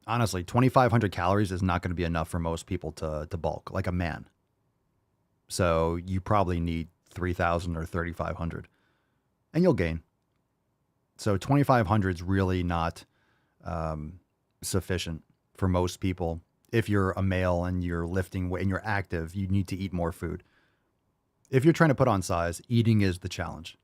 Speaker 4: honestly, 2,500 calories is not going to be enough for most people to bulk, like a man. So you probably need 3,000 or 3,500 and you'll gain. So 2,500 is really not sufficient for most people. If you're a male and you're lifting weight and you're active, you need to eat more food. If you're trying to put on size, eating is the challenge.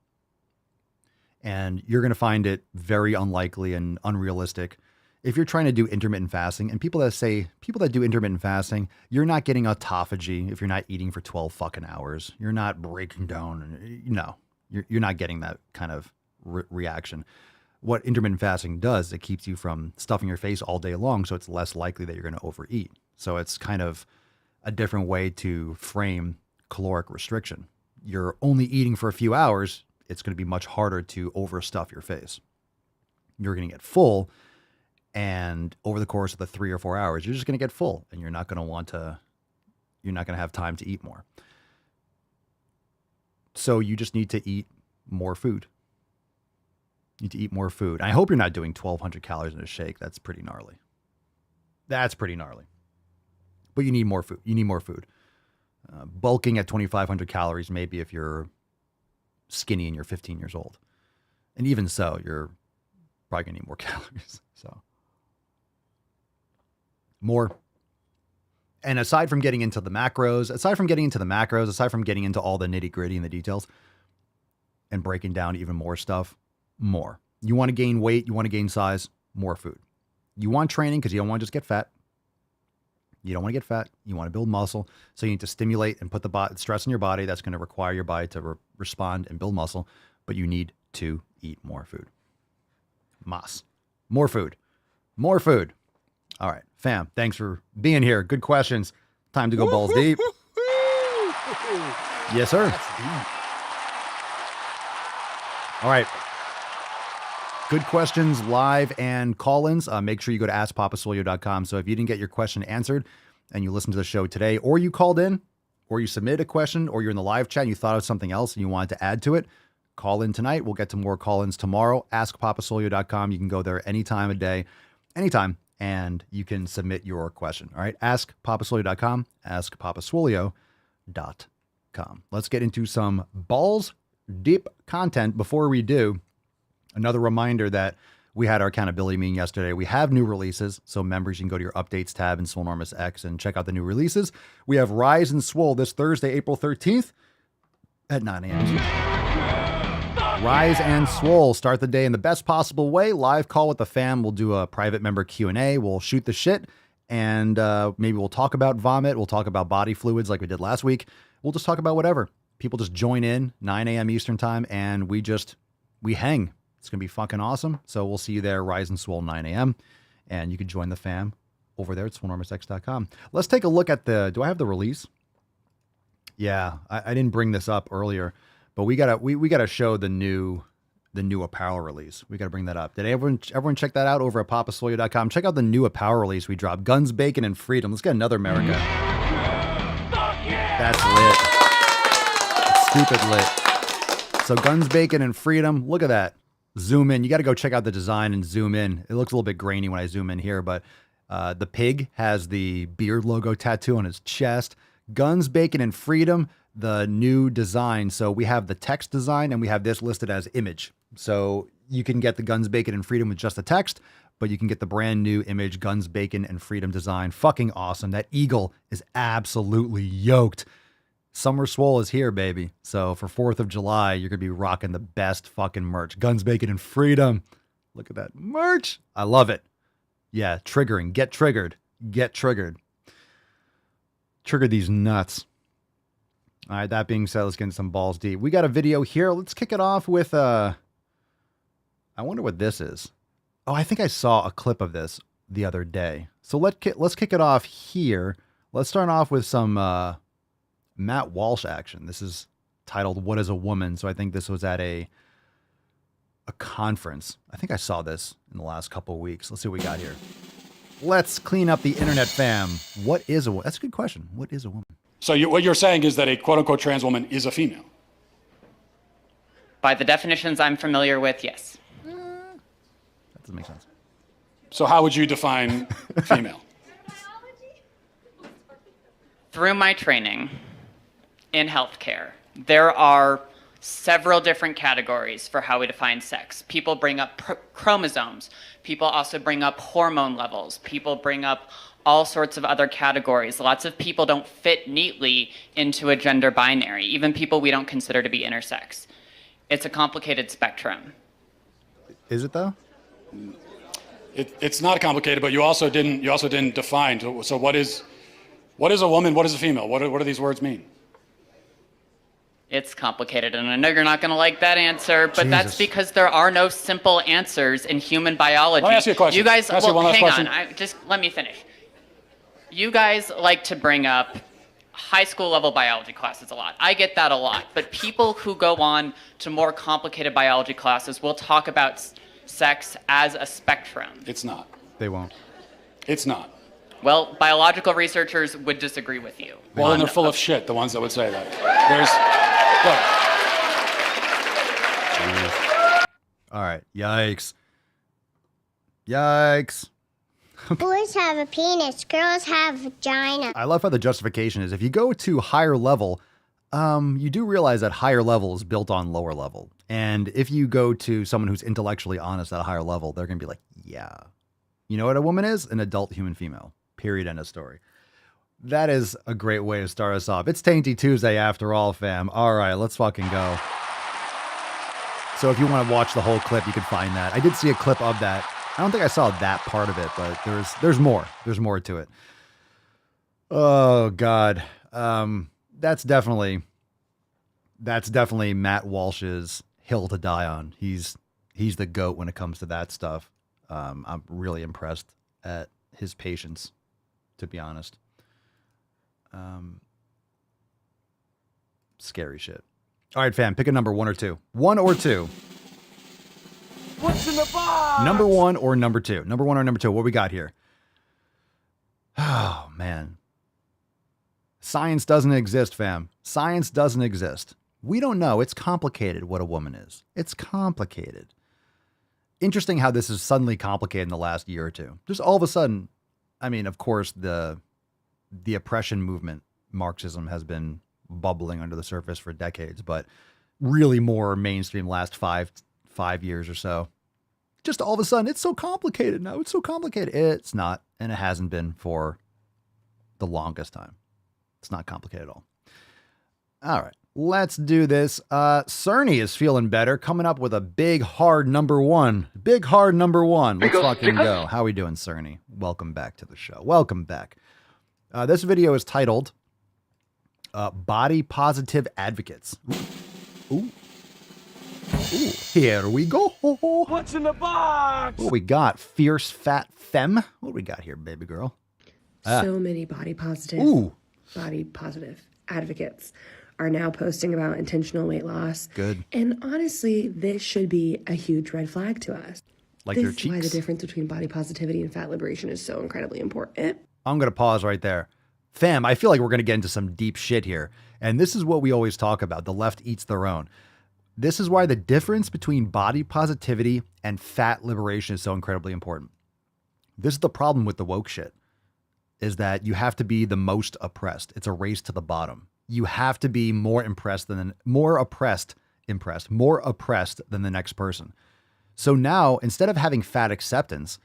Speaker 4: And you're going to find it very unlikely and unrealistic if you're trying to do intermittent fasting. And people that do intermittent fasting, you're not getting autophagy if you're not eating for 12 fucking hours. You're not breaking down. No, you're not getting that kind of reaction. What intermittent fasting does, it keeps you from stuffing your face all day long, so it's less likely that you're going to overeat. So it's kind of a different way to frame caloric restriction. You're only eating for a few hours, it's going to be much harder to overstuff your face. You're going to get full, and over the course of the 3 or 4 hours, you're just going to get full, and you're not going to have time to eat more. So you just need to eat more food. You need to eat more food. I hope you're not doing 1,200 calories in a shake. That's pretty gnarly. But you need more food. Bulking at 2,500 calories, maybe if you're skinny and you're 15 years old. And even so, you're probably going to need more calories. So more. And aside from getting into the macros, aside from getting into all the nitty gritty and the details and breaking down even more stuff, more. You want to gain weight, you want to gain size, more food. You want training because you don't want to just get fat. You don't want to get fat. You want to build muscle. So you need to stimulate and put the stress in your body. That's going to require your body to respond and build muscle. But you need to eat more food. More food. More food. All right, fam, thanks for being here. Good questions. Time to go balls deep. Yes, sir. All right. Good questions, live and call-ins. Make sure you go to askpapaswolio.com. So if you didn't get your question answered and you listened to the show today, or you called in, or you submitted a question, or you're in the live chat and you thought of something else and you wanted to add to it, call in tonight. We'll get to more call-ins tomorrow. Askpapaswolio.com. You can go there any time of day, anytime, and you can submit your question. All right. Askpapaswolio.com. Askpapaswolio.com. Let's get into some balls deep content. Before we do, another reminder that we had our accountability meeting yesterday. We have new releases, so members, you can go to your updates tab in Swolenormous X and check out the new releases. We have Rise and Swole this Thursday, April 13th at 9 a.m. Rise and Swole, start the day in the best possible way. Live call with the fam. We'll do a private member Q&A. We'll shoot the shit, and maybe we'll talk about vomit. We'll talk about body fluids like we did last week. We'll just talk about whatever. People just join in, 9 a.m. Eastern time, and we hang. It's going to be fucking awesome. So we'll see you there, Rise and Swole, 9 a.m. And you can join the fam over there at swolenormousx.com. Let's take a look at do I have the release? Yeah, I didn't bring this up earlier, but we gotta show the new apparel release. We gotta bring that up. Did everyone check that out over at papaswolio.com? Check out the new apparel release we dropped. Guns, Bacon, and Freedom. Let's get another America. That's lit. That's stupid lit. So Guns, Bacon, and Freedom. Look at that. Zoom in. You got to go check out the design and zoom in. It looks a little bit grainy when I zoom in here, but the pig has the beard logo tattoo on his chest. Guns, Bacon, and Freedom, the new design. So we have the text design and we have this listed as image. So you can get the Guns, Bacon, and Freedom with just the text, but you can get the brand new image, Guns, Bacon, and Freedom design. Fucking awesome. That eagle is absolutely yoked. Summer Swole is here, baby. So for 4th of July, you're going to be rocking the best fucking merch. Guns, Bacon, and Freedom. Look at that merch. I love it. Yeah, triggering. Get triggered. Get triggered. Trigger these nuts. All right, that being said, let's get into some balls deep. We got a video here. Let's kick it off with, I wonder what this is. Oh, I think I saw a clip of this the other day. So let's kick it off here. Let's start off with some Matt Walsh action. This is titled "What is a Woman?" So I think this was at a conference. I think I saw this in the last couple of weeks. Let's see what we got here. Let's clean up the internet, fam. What is a woman? That's a good question. What is a woman?
Speaker 19: So what you're saying is that a quote-unquote trans woman is a female?
Speaker 20: By the definitions I'm familiar with, yes.
Speaker 4: That doesn't make sense.
Speaker 19: So how would you define female?
Speaker 20: Through my training in healthcare, there are several different categories for how we define sex. People bring up chromosomes. People also bring up hormone levels. People bring up all sorts of other categories. Lots of people don't fit neatly into a gender binary, even people we don't consider to be intersex. It's a complicated spectrum.
Speaker 4: Is it though?
Speaker 19: It's not complicated, but you also didn't define. So what is a woman? What is a female? What do these words mean?
Speaker 20: It's complicated, and I know you're not going to like that answer, but
Speaker 19: Jesus.
Speaker 20: That's because there are no simple answers in human biology.
Speaker 19: Let me ask you a question.
Speaker 20: You guys,
Speaker 19: Can I ask you one last question?
Speaker 20: just let me finish. You guys like to bring up high school level biology classes a lot. I get that a lot, but people who go on to more complicated biology classes will talk about sex as a spectrum.
Speaker 19: It's not.
Speaker 4: They won't.
Speaker 19: It's not.
Speaker 20: Well, biological researchers would disagree with you.
Speaker 19: Well, then they're full of shit, the ones that would say that.
Speaker 4: All right. Yikes. Yikes.
Speaker 21: Boys have a penis, girls have vagina.
Speaker 4: I love how the justification is if you go to higher level, you do realize that higher level is built on lower level. And if you go to someone who's intellectually honest at a higher level, they're going to be like, yeah. You know what a woman is? An adult human female. Period. End of story. That is a great way to start us off. It's Tainty Tuesday after all, fam. All right, let's fucking go. So if you want to watch the whole clip, you can find that. I did see a clip of that. I don't think I saw that part of it, but there's more. There's more to it. Oh God. That's definitely Matt Walsh's hill to die on. He's the GOAT when it comes to that stuff. I'm really impressed at his patience, to be honest. Scary shit. All right, fam, pick a number, 1 or 2. 1 or 2.
Speaker 13: What's in the box?
Speaker 4: Number 1 or number 2? Number 1 or number 2? What we got here? Oh, man. Science doesn't exist, fam. Science doesn't exist. We don't know. It's complicated what a woman is. It's complicated. Interesting how this is suddenly complicated in the last year or two. Just all of a sudden, I mean, of course, the oppression movement, Marxism, has been bubbling under the surface for decades, but really more mainstream last five years or so. Just all of a sudden, it's so complicated now. It's so complicated. It's not, and it hasn't been for the longest time. It's not complicated at all. All right, let's do this. Cerny is feeling better, coming up with a big, hard number 1. Big, hard number 1. Let's fucking go. How we doing, Cerny? Welcome back to the show. Welcome back. This video is titled Body Positive Advocates. Ooh. Ooh, here we go.
Speaker 13: What's in the box?
Speaker 4: What we got? Fierce Fat Femme. What do we got here, baby girl?
Speaker 1: So many body positive advocates are now posting about intentional weight loss.
Speaker 4: Good.
Speaker 1: And honestly, this should be a huge red flag to us.
Speaker 4: Like
Speaker 1: this
Speaker 4: your
Speaker 1: is
Speaker 4: cheeks.
Speaker 1: why the difference between body positivity and fat liberation is so incredibly important.
Speaker 4: I'm going to pause right there. Fam, I feel like we're going to get into some deep shit here. And this is what we always talk about. The left eats their own. This is why the difference between body positivity and fat liberation is so incredibly important. This is the problem with the woke shit, is that you have to be the most oppressed. It's a race to the bottom. You have to be more oppressed than the next person. So now, instead of having fat acceptance,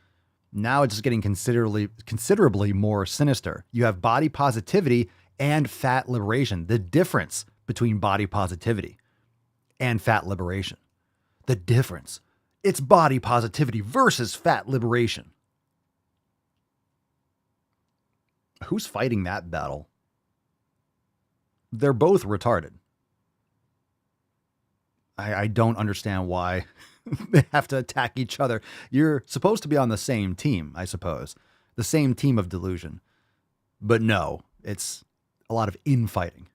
Speaker 4: now it's just getting considerably more sinister. You have body positivity and fat liberation. The difference between body positivity and fat liberation. The difference. It's body positivity versus fat liberation. Who's fighting that battle? They're both retarded. I don't understand why they have to attack each other. You're supposed to be on the same team, I suppose. The same team of delusion. But no, it's a lot of infighting.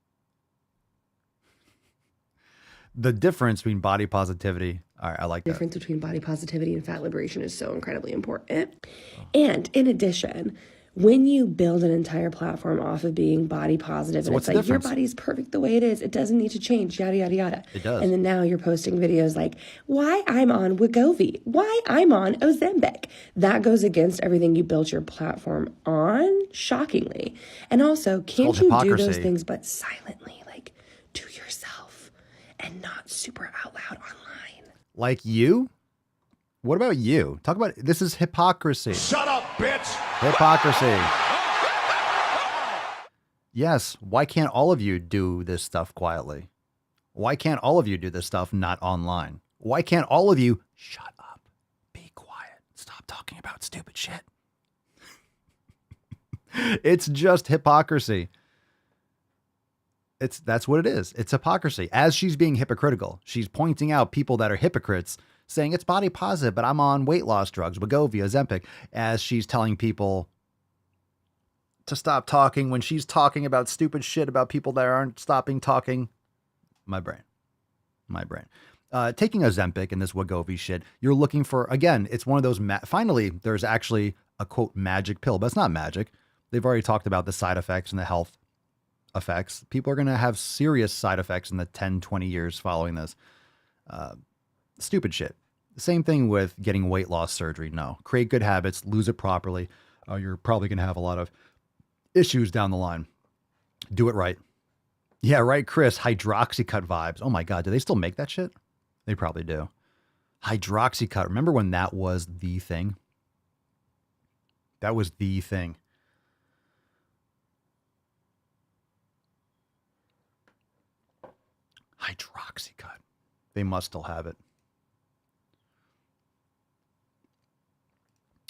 Speaker 4: The difference between body positivity. All right, I like that.
Speaker 1: The difference between body positivity and fat liberation is so incredibly important. And in addition, when you build an entire platform off of being body positive, and it's like your body's perfect the way it is, it doesn't need to change, yada, yada, yada.
Speaker 4: It does.
Speaker 1: And then now you're posting videos like, why I'm on Wegovy, why I'm on Ozempic. That goes against everything you built your platform on, shockingly. And also, can't you do those things but silently, like to yourself and not super out loud online?
Speaker 4: Like you? What about you? Talk about this is hypocrisy.
Speaker 12: Shut up, bitch!
Speaker 4: Hypocrisy. Yes, why can't all of you do this stuff quietly? Why can't all of you do this stuff not online? Why can't all of you shut up, be quiet, stop talking about stupid shit? It's just hypocrisy. That's what it is. It's hypocrisy. As she's being hypocritical, she's pointing out people that are hypocrites, saying it's body positive, but I'm on weight loss drugs, Wegovy, Ozempic, as she's telling people to stop talking when she's talking about stupid shit about people that aren't stopping talking. My brain. Taking Ozempic and this Wegovy shit, you're looking for, again, it's one of those, finally, there's actually a quote magic pill, but it's not magic. They've already talked about the side effects and the health effects. People are going to have serious side effects in the 10, 20 years following this. Stupid shit. Same thing with getting weight loss surgery. No, create good habits, lose it properly. You're probably going to have a lot of issues down the line. Do it right. Yeah, right, Chris. Hydroxycut vibes. Oh my God. Do they still make that shit? They probably do. Hydroxycut. Remember when that was the thing? That was the thing. Hydroxycut. They must still have it.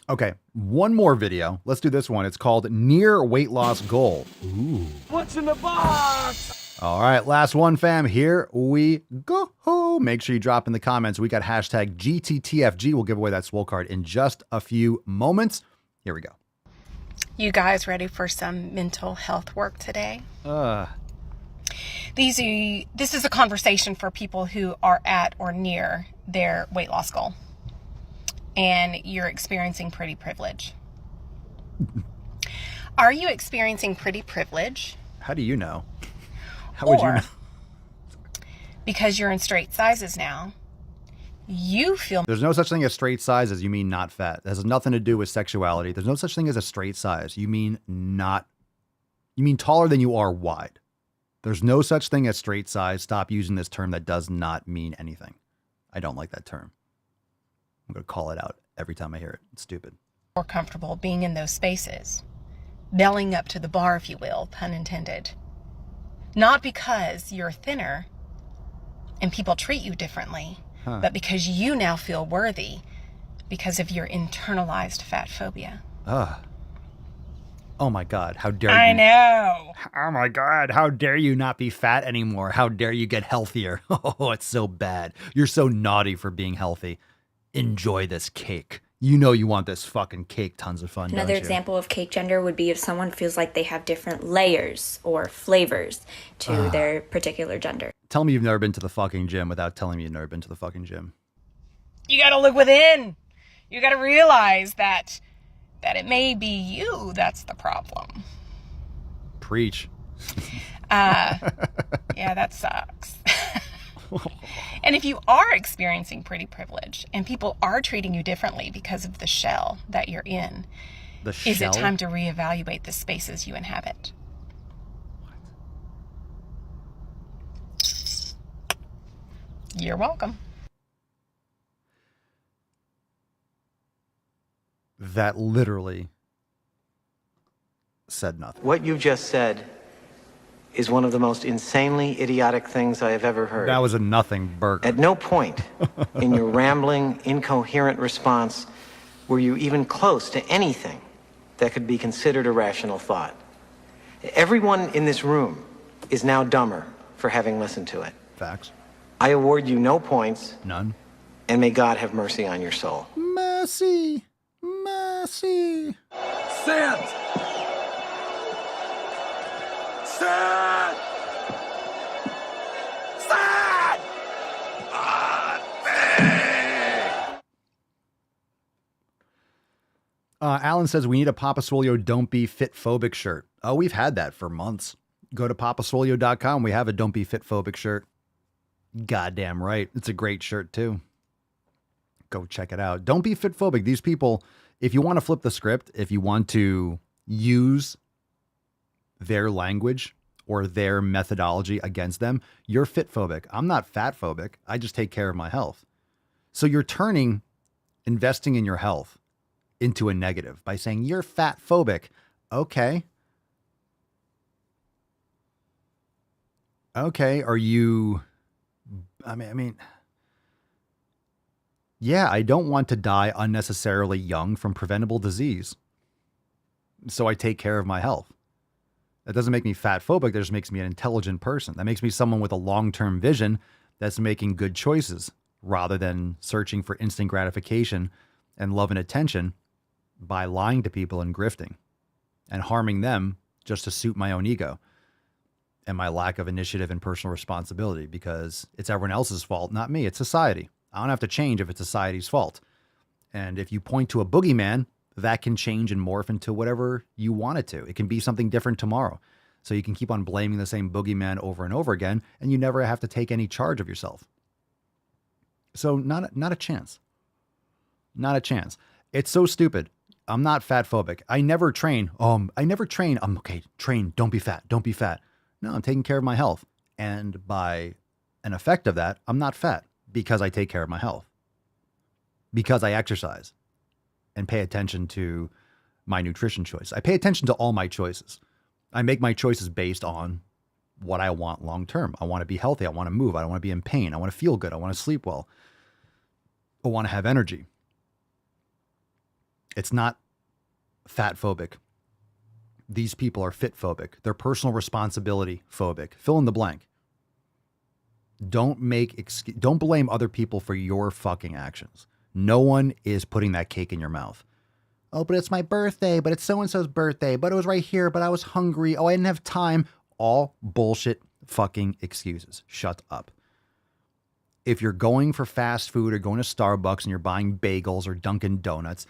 Speaker 4: Okay, one more video. Let's do this one. It's called Near Weight Loss Goal. Ooh.
Speaker 13: What's in the box?
Speaker 4: All right, last one, fam. Here we go. Make sure you drop in the comments. We got hashtag GTTFG. We'll give away that swole card in just a few moments. Here we go.
Speaker 2: You guys ready for some mental health work today? This is a conversation for people who are at or near their weight loss goal. And you're experiencing pretty privilege. Are you experiencing pretty privilege?
Speaker 4: How do you know? How would you know?
Speaker 2: Because you're in straight sizes now, you feel...
Speaker 4: There's no such thing as straight sizes. You mean not fat. That has nothing to do with sexuality. There's no such thing as a straight size. You mean taller than you are wide. There's no such thing as straight size. Stop using this term that does not mean anything. I don't like that term. I'm going to call it out every time I hear it. It's stupid.
Speaker 2: More comfortable being in those spaces. Bellying up to the bar, if you will, pun intended. Not because you're thinner and people treat you differently, but because you now feel worthy because of your internalized fat phobia.
Speaker 4: Oh my God, how dare you.
Speaker 2: I know.
Speaker 4: Oh my God, how dare you not be fat anymore? How dare you get healthier? Oh, it's so bad. You're so naughty for being healthy. Enjoy this cake. You know you want this fucking cake. Tons of fun.
Speaker 22: Another example of cake gender would be if someone feels like they have different layers or flavors to their particular gender.
Speaker 4: Tell me you've never been to the fucking gym without telling me you've never been to the fucking gym.
Speaker 2: You gotta look within. You gotta realize that it may be you that's the problem.
Speaker 4: Preach.
Speaker 2: Yeah, that sucks. And if you are experiencing pretty privilege and people are treating you differently because of the shell that you're in, is it time to reevaluate the spaces you inhabit? You're welcome.
Speaker 4: That literally said nothing.
Speaker 23: What you just said is one of the most insanely idiotic things I have ever heard.
Speaker 4: That was a nothing burger.
Speaker 23: At no point in your rambling, incoherent response were you even close to anything that could be considered a rational thought. Everyone in this room is now dumber for having listened to it.
Speaker 4: Facts.
Speaker 23: I award you no points.
Speaker 4: None.
Speaker 23: And may God have mercy on your soul.
Speaker 4: Mercy. Mercy.
Speaker 13: Sand! Sand! Sand!
Speaker 4: Alan says we need a Papa Swolio Don't Be Fitphobic shirt. Oh, we've had that for months. Go to papaswolio.com. We have a Don't Be Fitphobic shirt. Goddamn right. It's a great shirt too. Go check it out. Don't be fitphobic. These people, if you want to flip the script, if you want to use their language or their methodology against them, you're fitphobic. I'm not fatphobic. I just take care of my health. So you're turning investing in your health into a negative by saying you're fatphobic. Okay. Okay. Are you, I mean, yeah, I don't want to die unnecessarily young from preventable disease. So I take care of my health. That doesn't make me fatphobic. That just makes me an intelligent person. That makes me someone with a long-term vision that's making good choices rather than searching for instant gratification and love and attention by lying to people and grifting and harming them just to suit my own ego and my lack of initiative and personal responsibility, because it's everyone else's fault, not me. It's society. I don't have to change if it's society's fault. And if you point to a boogeyman, that can change and morph into whatever you want it to. It can be something different tomorrow. So you can keep on blaming the same boogeyman over and over again, and you never have to take any charge of yourself. So not a chance. Not a chance. It's so stupid. I'm not fatphobic. I never train. I'm okay. Train. Don't be fat. Don't be fat. No, I'm taking care of my health. And by an effect of that, I'm not fat because I take care of my health. Because I exercise and pay attention to my nutrition choice. I pay attention to all my choices. I make my choices based on what I want long term. I want to be healthy. I want to move. I don't want to be in pain. I want to feel good. I want to sleep well. I want to have energy. It's not fatphobic. These people are fit phobic. They're personal responsibility phobic. Fill in the blank. Don't blame other people for your fucking actions. No one is putting that cake in your mouth. Oh, but it's my birthday, but it's so-and-so's birthday, but it was right here, but I was hungry. Oh, I didn't have time. All bullshit fucking excuses. Shut up. If you're going for fast food or going to Starbucks and you're buying bagels or Dunkin' Donuts,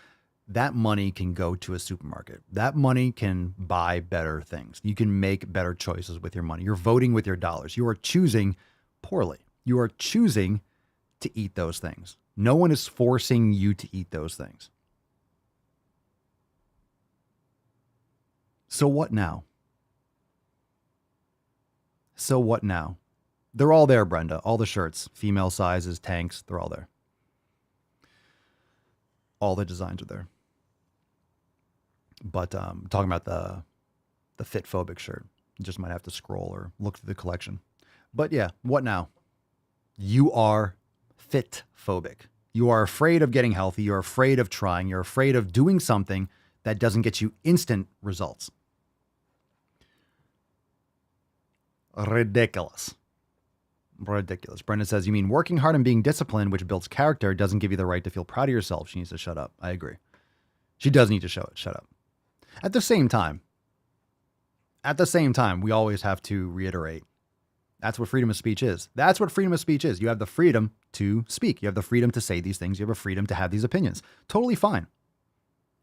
Speaker 4: that money can go to a supermarket. That money can buy better things. You can make better choices with your money. You're voting with your dollars. You are choosing poorly. You are choosing to eat those things. No one is forcing you to eat those things. So what now? So what now? They're all there, Brenda. All the shirts, female sizes, tanks, they're all there. All the designs are there. But talking about the Fitphobic shirt, you just might have to scroll or look through the collection. But yeah, what now? You are Fitphobic. You are afraid of getting healthy. You're afraid of trying. You're afraid of doing something that doesn't get you instant results. Ridiculous. Ridiculous. Brenda says, you mean working hard and being disciplined, which builds character, doesn't give you the right to feel proud of yourself. She needs to shut up. I agree. She does need to shut up. At the same time, we always have to reiterate, that's what freedom of speech is. That's what freedom of speech is. You have the freedom to speak. You have the freedom to say these things. You have a freedom to have these opinions. Totally fine.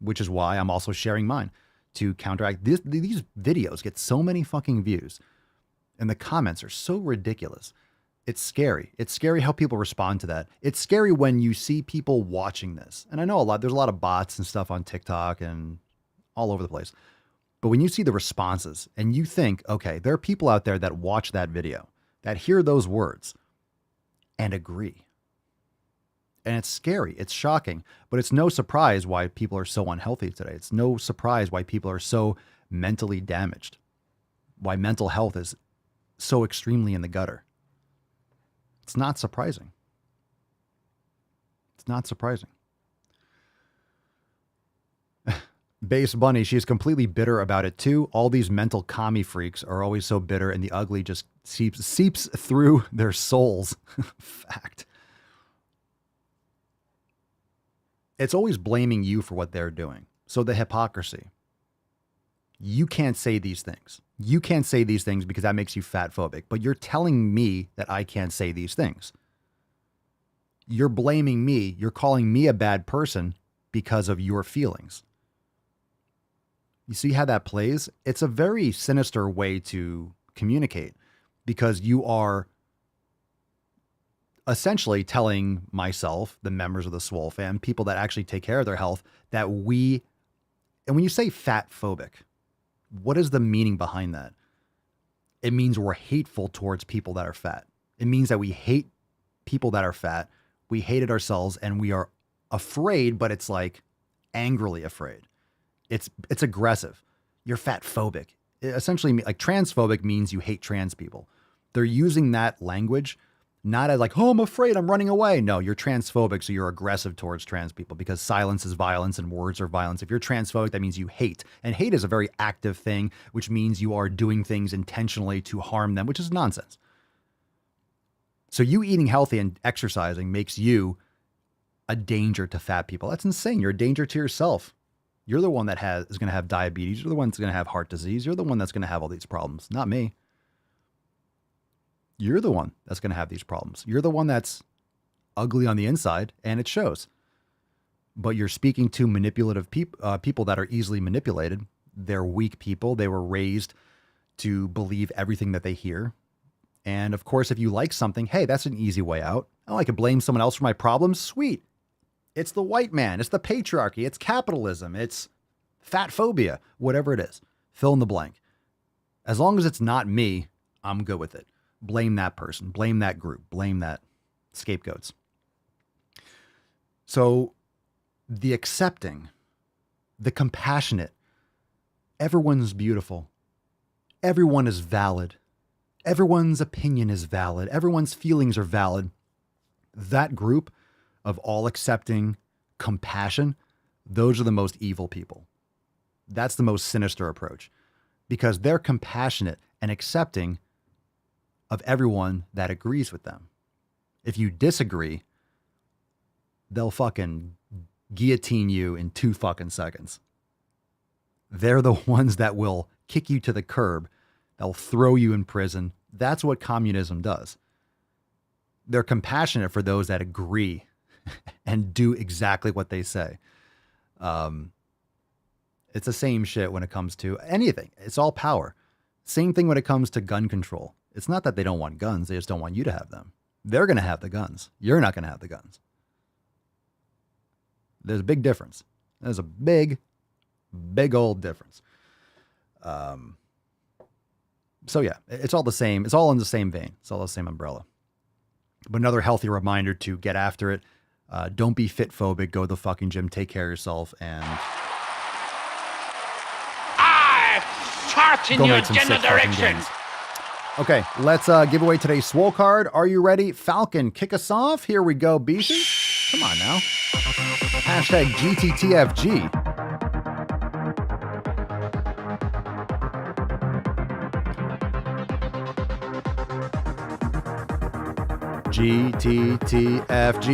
Speaker 4: Which is why I'm also sharing mine to counteract this. These videos get so many fucking views and the comments are so ridiculous. It's scary. It's scary how people respond to that. It's scary when you see people watching this. And I know there's a lot of bots and stuff on TikTok and all over the place. But when you see the responses and you think, okay, there are people out there that watch that video, that hear those words and agree. And it's scary. It's shocking. But it's no surprise why people are so unhealthy today. It's no surprise why people are so mentally damaged. Why mental health is so extremely in the gutter. It's not surprising. It's not surprising. Base Bunny, she is completely bitter about it too. All these mental commie freaks are always so bitter and the ugly just seeps through their souls. Fact. It's always blaming you for what they're doing. So the hypocrisy. You can't say these things. You can't say these things because that makes you fat phobic, but you're telling me that I can't say these things. You're blaming me. You're calling me a bad person because of your feelings. You see how that plays? It's a very sinister way to communicate because you are essentially telling myself, the members of the Swole fam, people that actually take care of their health, that and when you say fat phobic, what is the meaning behind that? It means we're hateful towards people that are fat. It means that we hate people that are fat. We hate it ourselves and we are afraid, but it's like angrily afraid. It's aggressive. You're fat phobic. Essentially, like transphobic means you hate trans people. They're using that language not as like, oh, I'm afraid, I'm running away. No, you're transphobic, so you're aggressive towards trans people because silence is violence and words are violence. If you're transphobic, that means you hate. And hate is a very active thing, which means you are doing things intentionally to harm them, which is nonsense. So you eating healthy and exercising makes you a danger to fat people. That's insane. You're a danger to yourself. You're the one that is going to have diabetes. You're the one that's going to have heart disease. You're the one that's going to have all these problems, not me. You're the one that's going to have these problems. You're the one that's ugly on the inside, and it shows. But you're speaking to manipulative people that are easily manipulated. They're weak people. They were raised to believe everything that they hear. And of course, if you like something, hey, that's an easy way out. Oh, I could blame someone else for my problems. Sweet. It's the white man. It's the patriarchy. It's capitalism. It's fat phobia, whatever it is. Fill in the blank. As long as it's not me, I'm good with it. Blame that person. Blame that group. Blame that scapegoats. So the accepting, the compassionate, everyone's beautiful. Everyone is valid. Everyone's opinion is valid. Everyone's feelings are valid. That group of all accepting compassion, those are the most evil people. That's the most sinister approach. because they're compassionate and accepting of everyone that agrees with them. If you disagree, they'll fucking guillotine you in 2 fucking seconds. They're the ones that will kick you to the curb. They'll throw you in prison. That's what communism does. They're compassionate for those that agree and do exactly what they say. It's the same shit when it comes to anything. It's all power. Same thing when it comes to gun control. It's not that they don't want guns. They just don't want you to have them. They're going to have the guns. You're not going to have the guns. There's a big difference. There's a big old difference. So yeah, it's all the same. It's all in the same vein. It's all the same umbrella. But another healthy reminder to get after it. Don't be fitphobic. Go to the fucking gym. Take care of yourself. And
Speaker 13: Chart in your general direction.
Speaker 4: Okay, let's give away today's Swole card. Are you ready? Falcon, kick us off. Here we go, Beasties. Come on now. Hashtag GTTFG. GTTFG,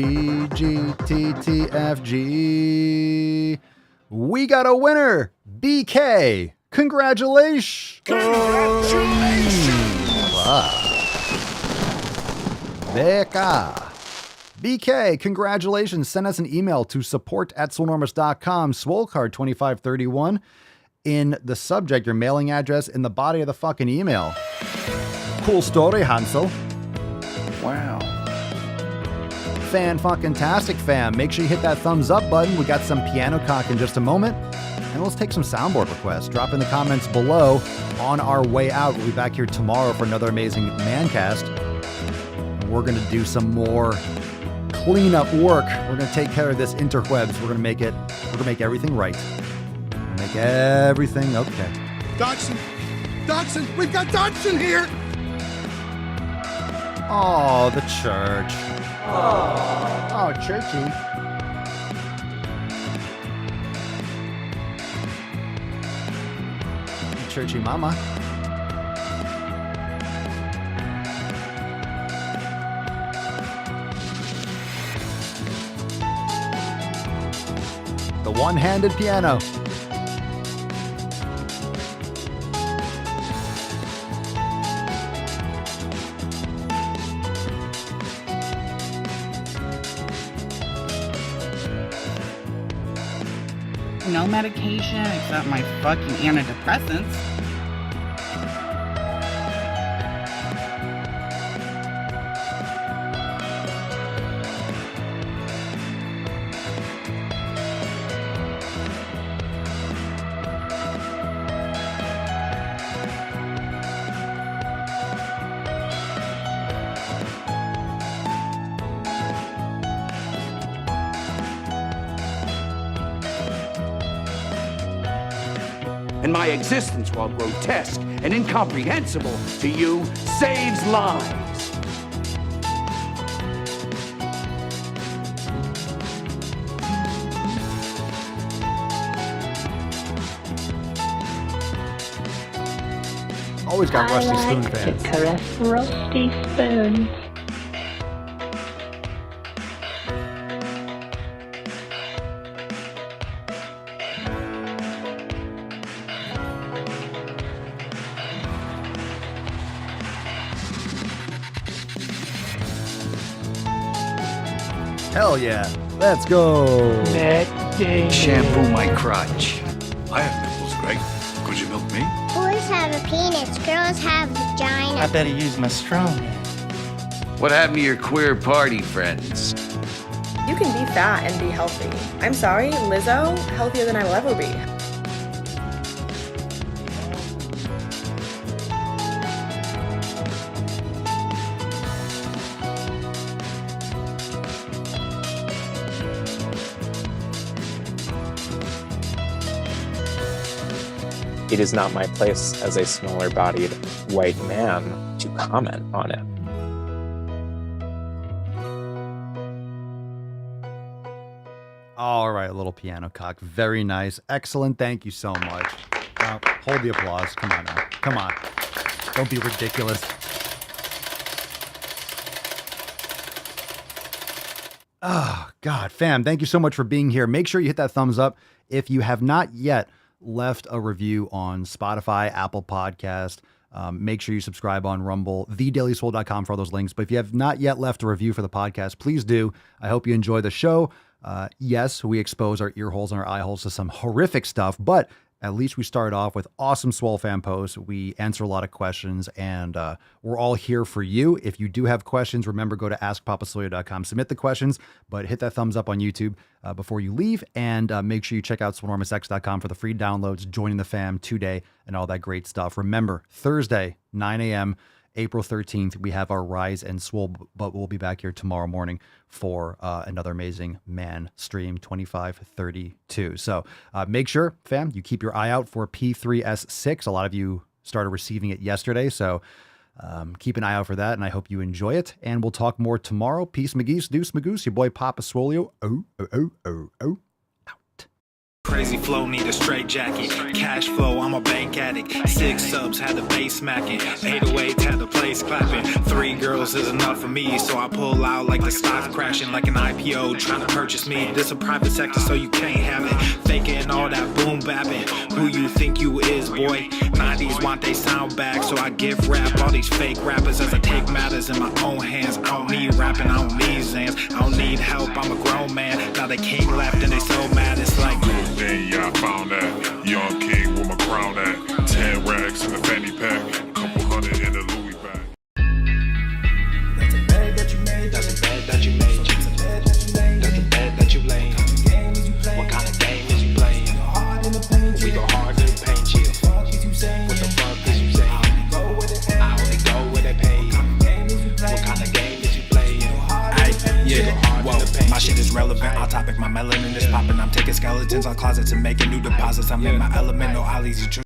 Speaker 4: GTTFG. We got a winner, BK. Congratulations! Becca. BK, congratulations. Send us an email to support@swolenormous.com. Swole card 2531 in the subject, your mailing address in the body of the fucking email. Cool story, Hansel.
Speaker 16: Wow.
Speaker 4: Fan-fucking-tastic, fam. Make sure you hit that thumbs up button. We got some piano cock in just a moment. And let's take some soundboard requests. Drop in the comments below. On our way out, we'll be back here tomorrow for another amazing Mancast. And we're going to do some more cleanup work. We're going to take care of this interwebs. We're going to make everything right. Make everything okay.
Speaker 12: Dodson, we've got Dodson here.
Speaker 4: Oh, the church.
Speaker 16: Oh, churchy.
Speaker 4: Churchy mama. The one-handed piano.
Speaker 3: No medication except my fucking antidepressants.
Speaker 13: And my existence, while grotesque and incomprehensible to you, saves lives.
Speaker 4: Always got Rusty Spoon fans.
Speaker 5: To caress Rusty Spoon.
Speaker 4: Hell yeah. Let's go.
Speaker 16: Shampoo my crotch. I have nipples, Greg. Could you milk me?
Speaker 21: Boys have a penis, girls have vagina.
Speaker 3: I better use my strong.
Speaker 16: What happened to your queer party friends?
Speaker 7: You can be fat and be healthy. I'm sorry, Lizzo, healthier than I will ever be.
Speaker 10: It is not my place as a smaller-bodied white man to comment on it.
Speaker 4: All right, little piano cock. Very nice. Excellent. Thank you so much. Hold the applause. Come on now. Come on. Don't be ridiculous. Oh, God, fam, thank you so much for being here. Make sure you hit that thumbs up. If you have not yet left a review on Spotify, Apple Podcast, make sure you subscribe on Rumble, thedailyswole.com for all those links. But if you have not yet left a review for the podcast, please do. I hope you enjoy the show. Yes, we expose our ear holes and our eye holes to some horrific stuff, but at least we start off with awesome Swole fan posts. We answer a lot of questions, and we're all here for you. If you do have questions, remember, go to askpapasoyo.com. Submit the questions, but hit that thumbs up on YouTube before you leave, and make sure you check out swolenormousx.com for the free downloads, joining the fam today, and all that great stuff. Remember, Thursday, 9 a.m., April 13th, we have our Rise and Swole, but we'll be back here tomorrow morning for another amazing man stream 2532. So make sure, fam, you keep your eye out for P3S6. A lot of you started receiving it yesterday, so keep an eye out for that, and I hope you enjoy it. And we'll talk more tomorrow. Peace, McGeese, Deuce, Magoose, your boy Papa Swolio. Oh.
Speaker 6: Crazy flow, need a straight jacket. Cash flow, I'm a bank addict. 6 subs, had the bass smacking. 808, had the place clapping. 3 girls is enough for me, so I pull out like the stock crashing. Like an IPO, trying to purchase me. This a private sector, so you can't have it. Faking all that boom bapping. Who you think you is, boy? 90s want they sound back, so I give rap all these fake rappers as I take matters in my own hands. I don't need rapping, I don't need Zans. I don't need help, I'm a grown man. Now they king left and they so mad, it's like...
Speaker 9: Then yeah, I found that young king with my crown at 10 racks in the fanny pack, couple hundred in the Louis bag.
Speaker 6: That's a bed that you made. That's a bed that you made. That's a bed that you made. That's a bed that you laid. What kind of game is you playing? We go hard in the paint chill. What the fuck is you saying? I only go where they pay. What kind of game is you playing? Yeah, whoa, my shit is relevant. Our topic, my melanin is popping. I'm taking skeletons out closets and making new deposits. I'm in my element, no ollies.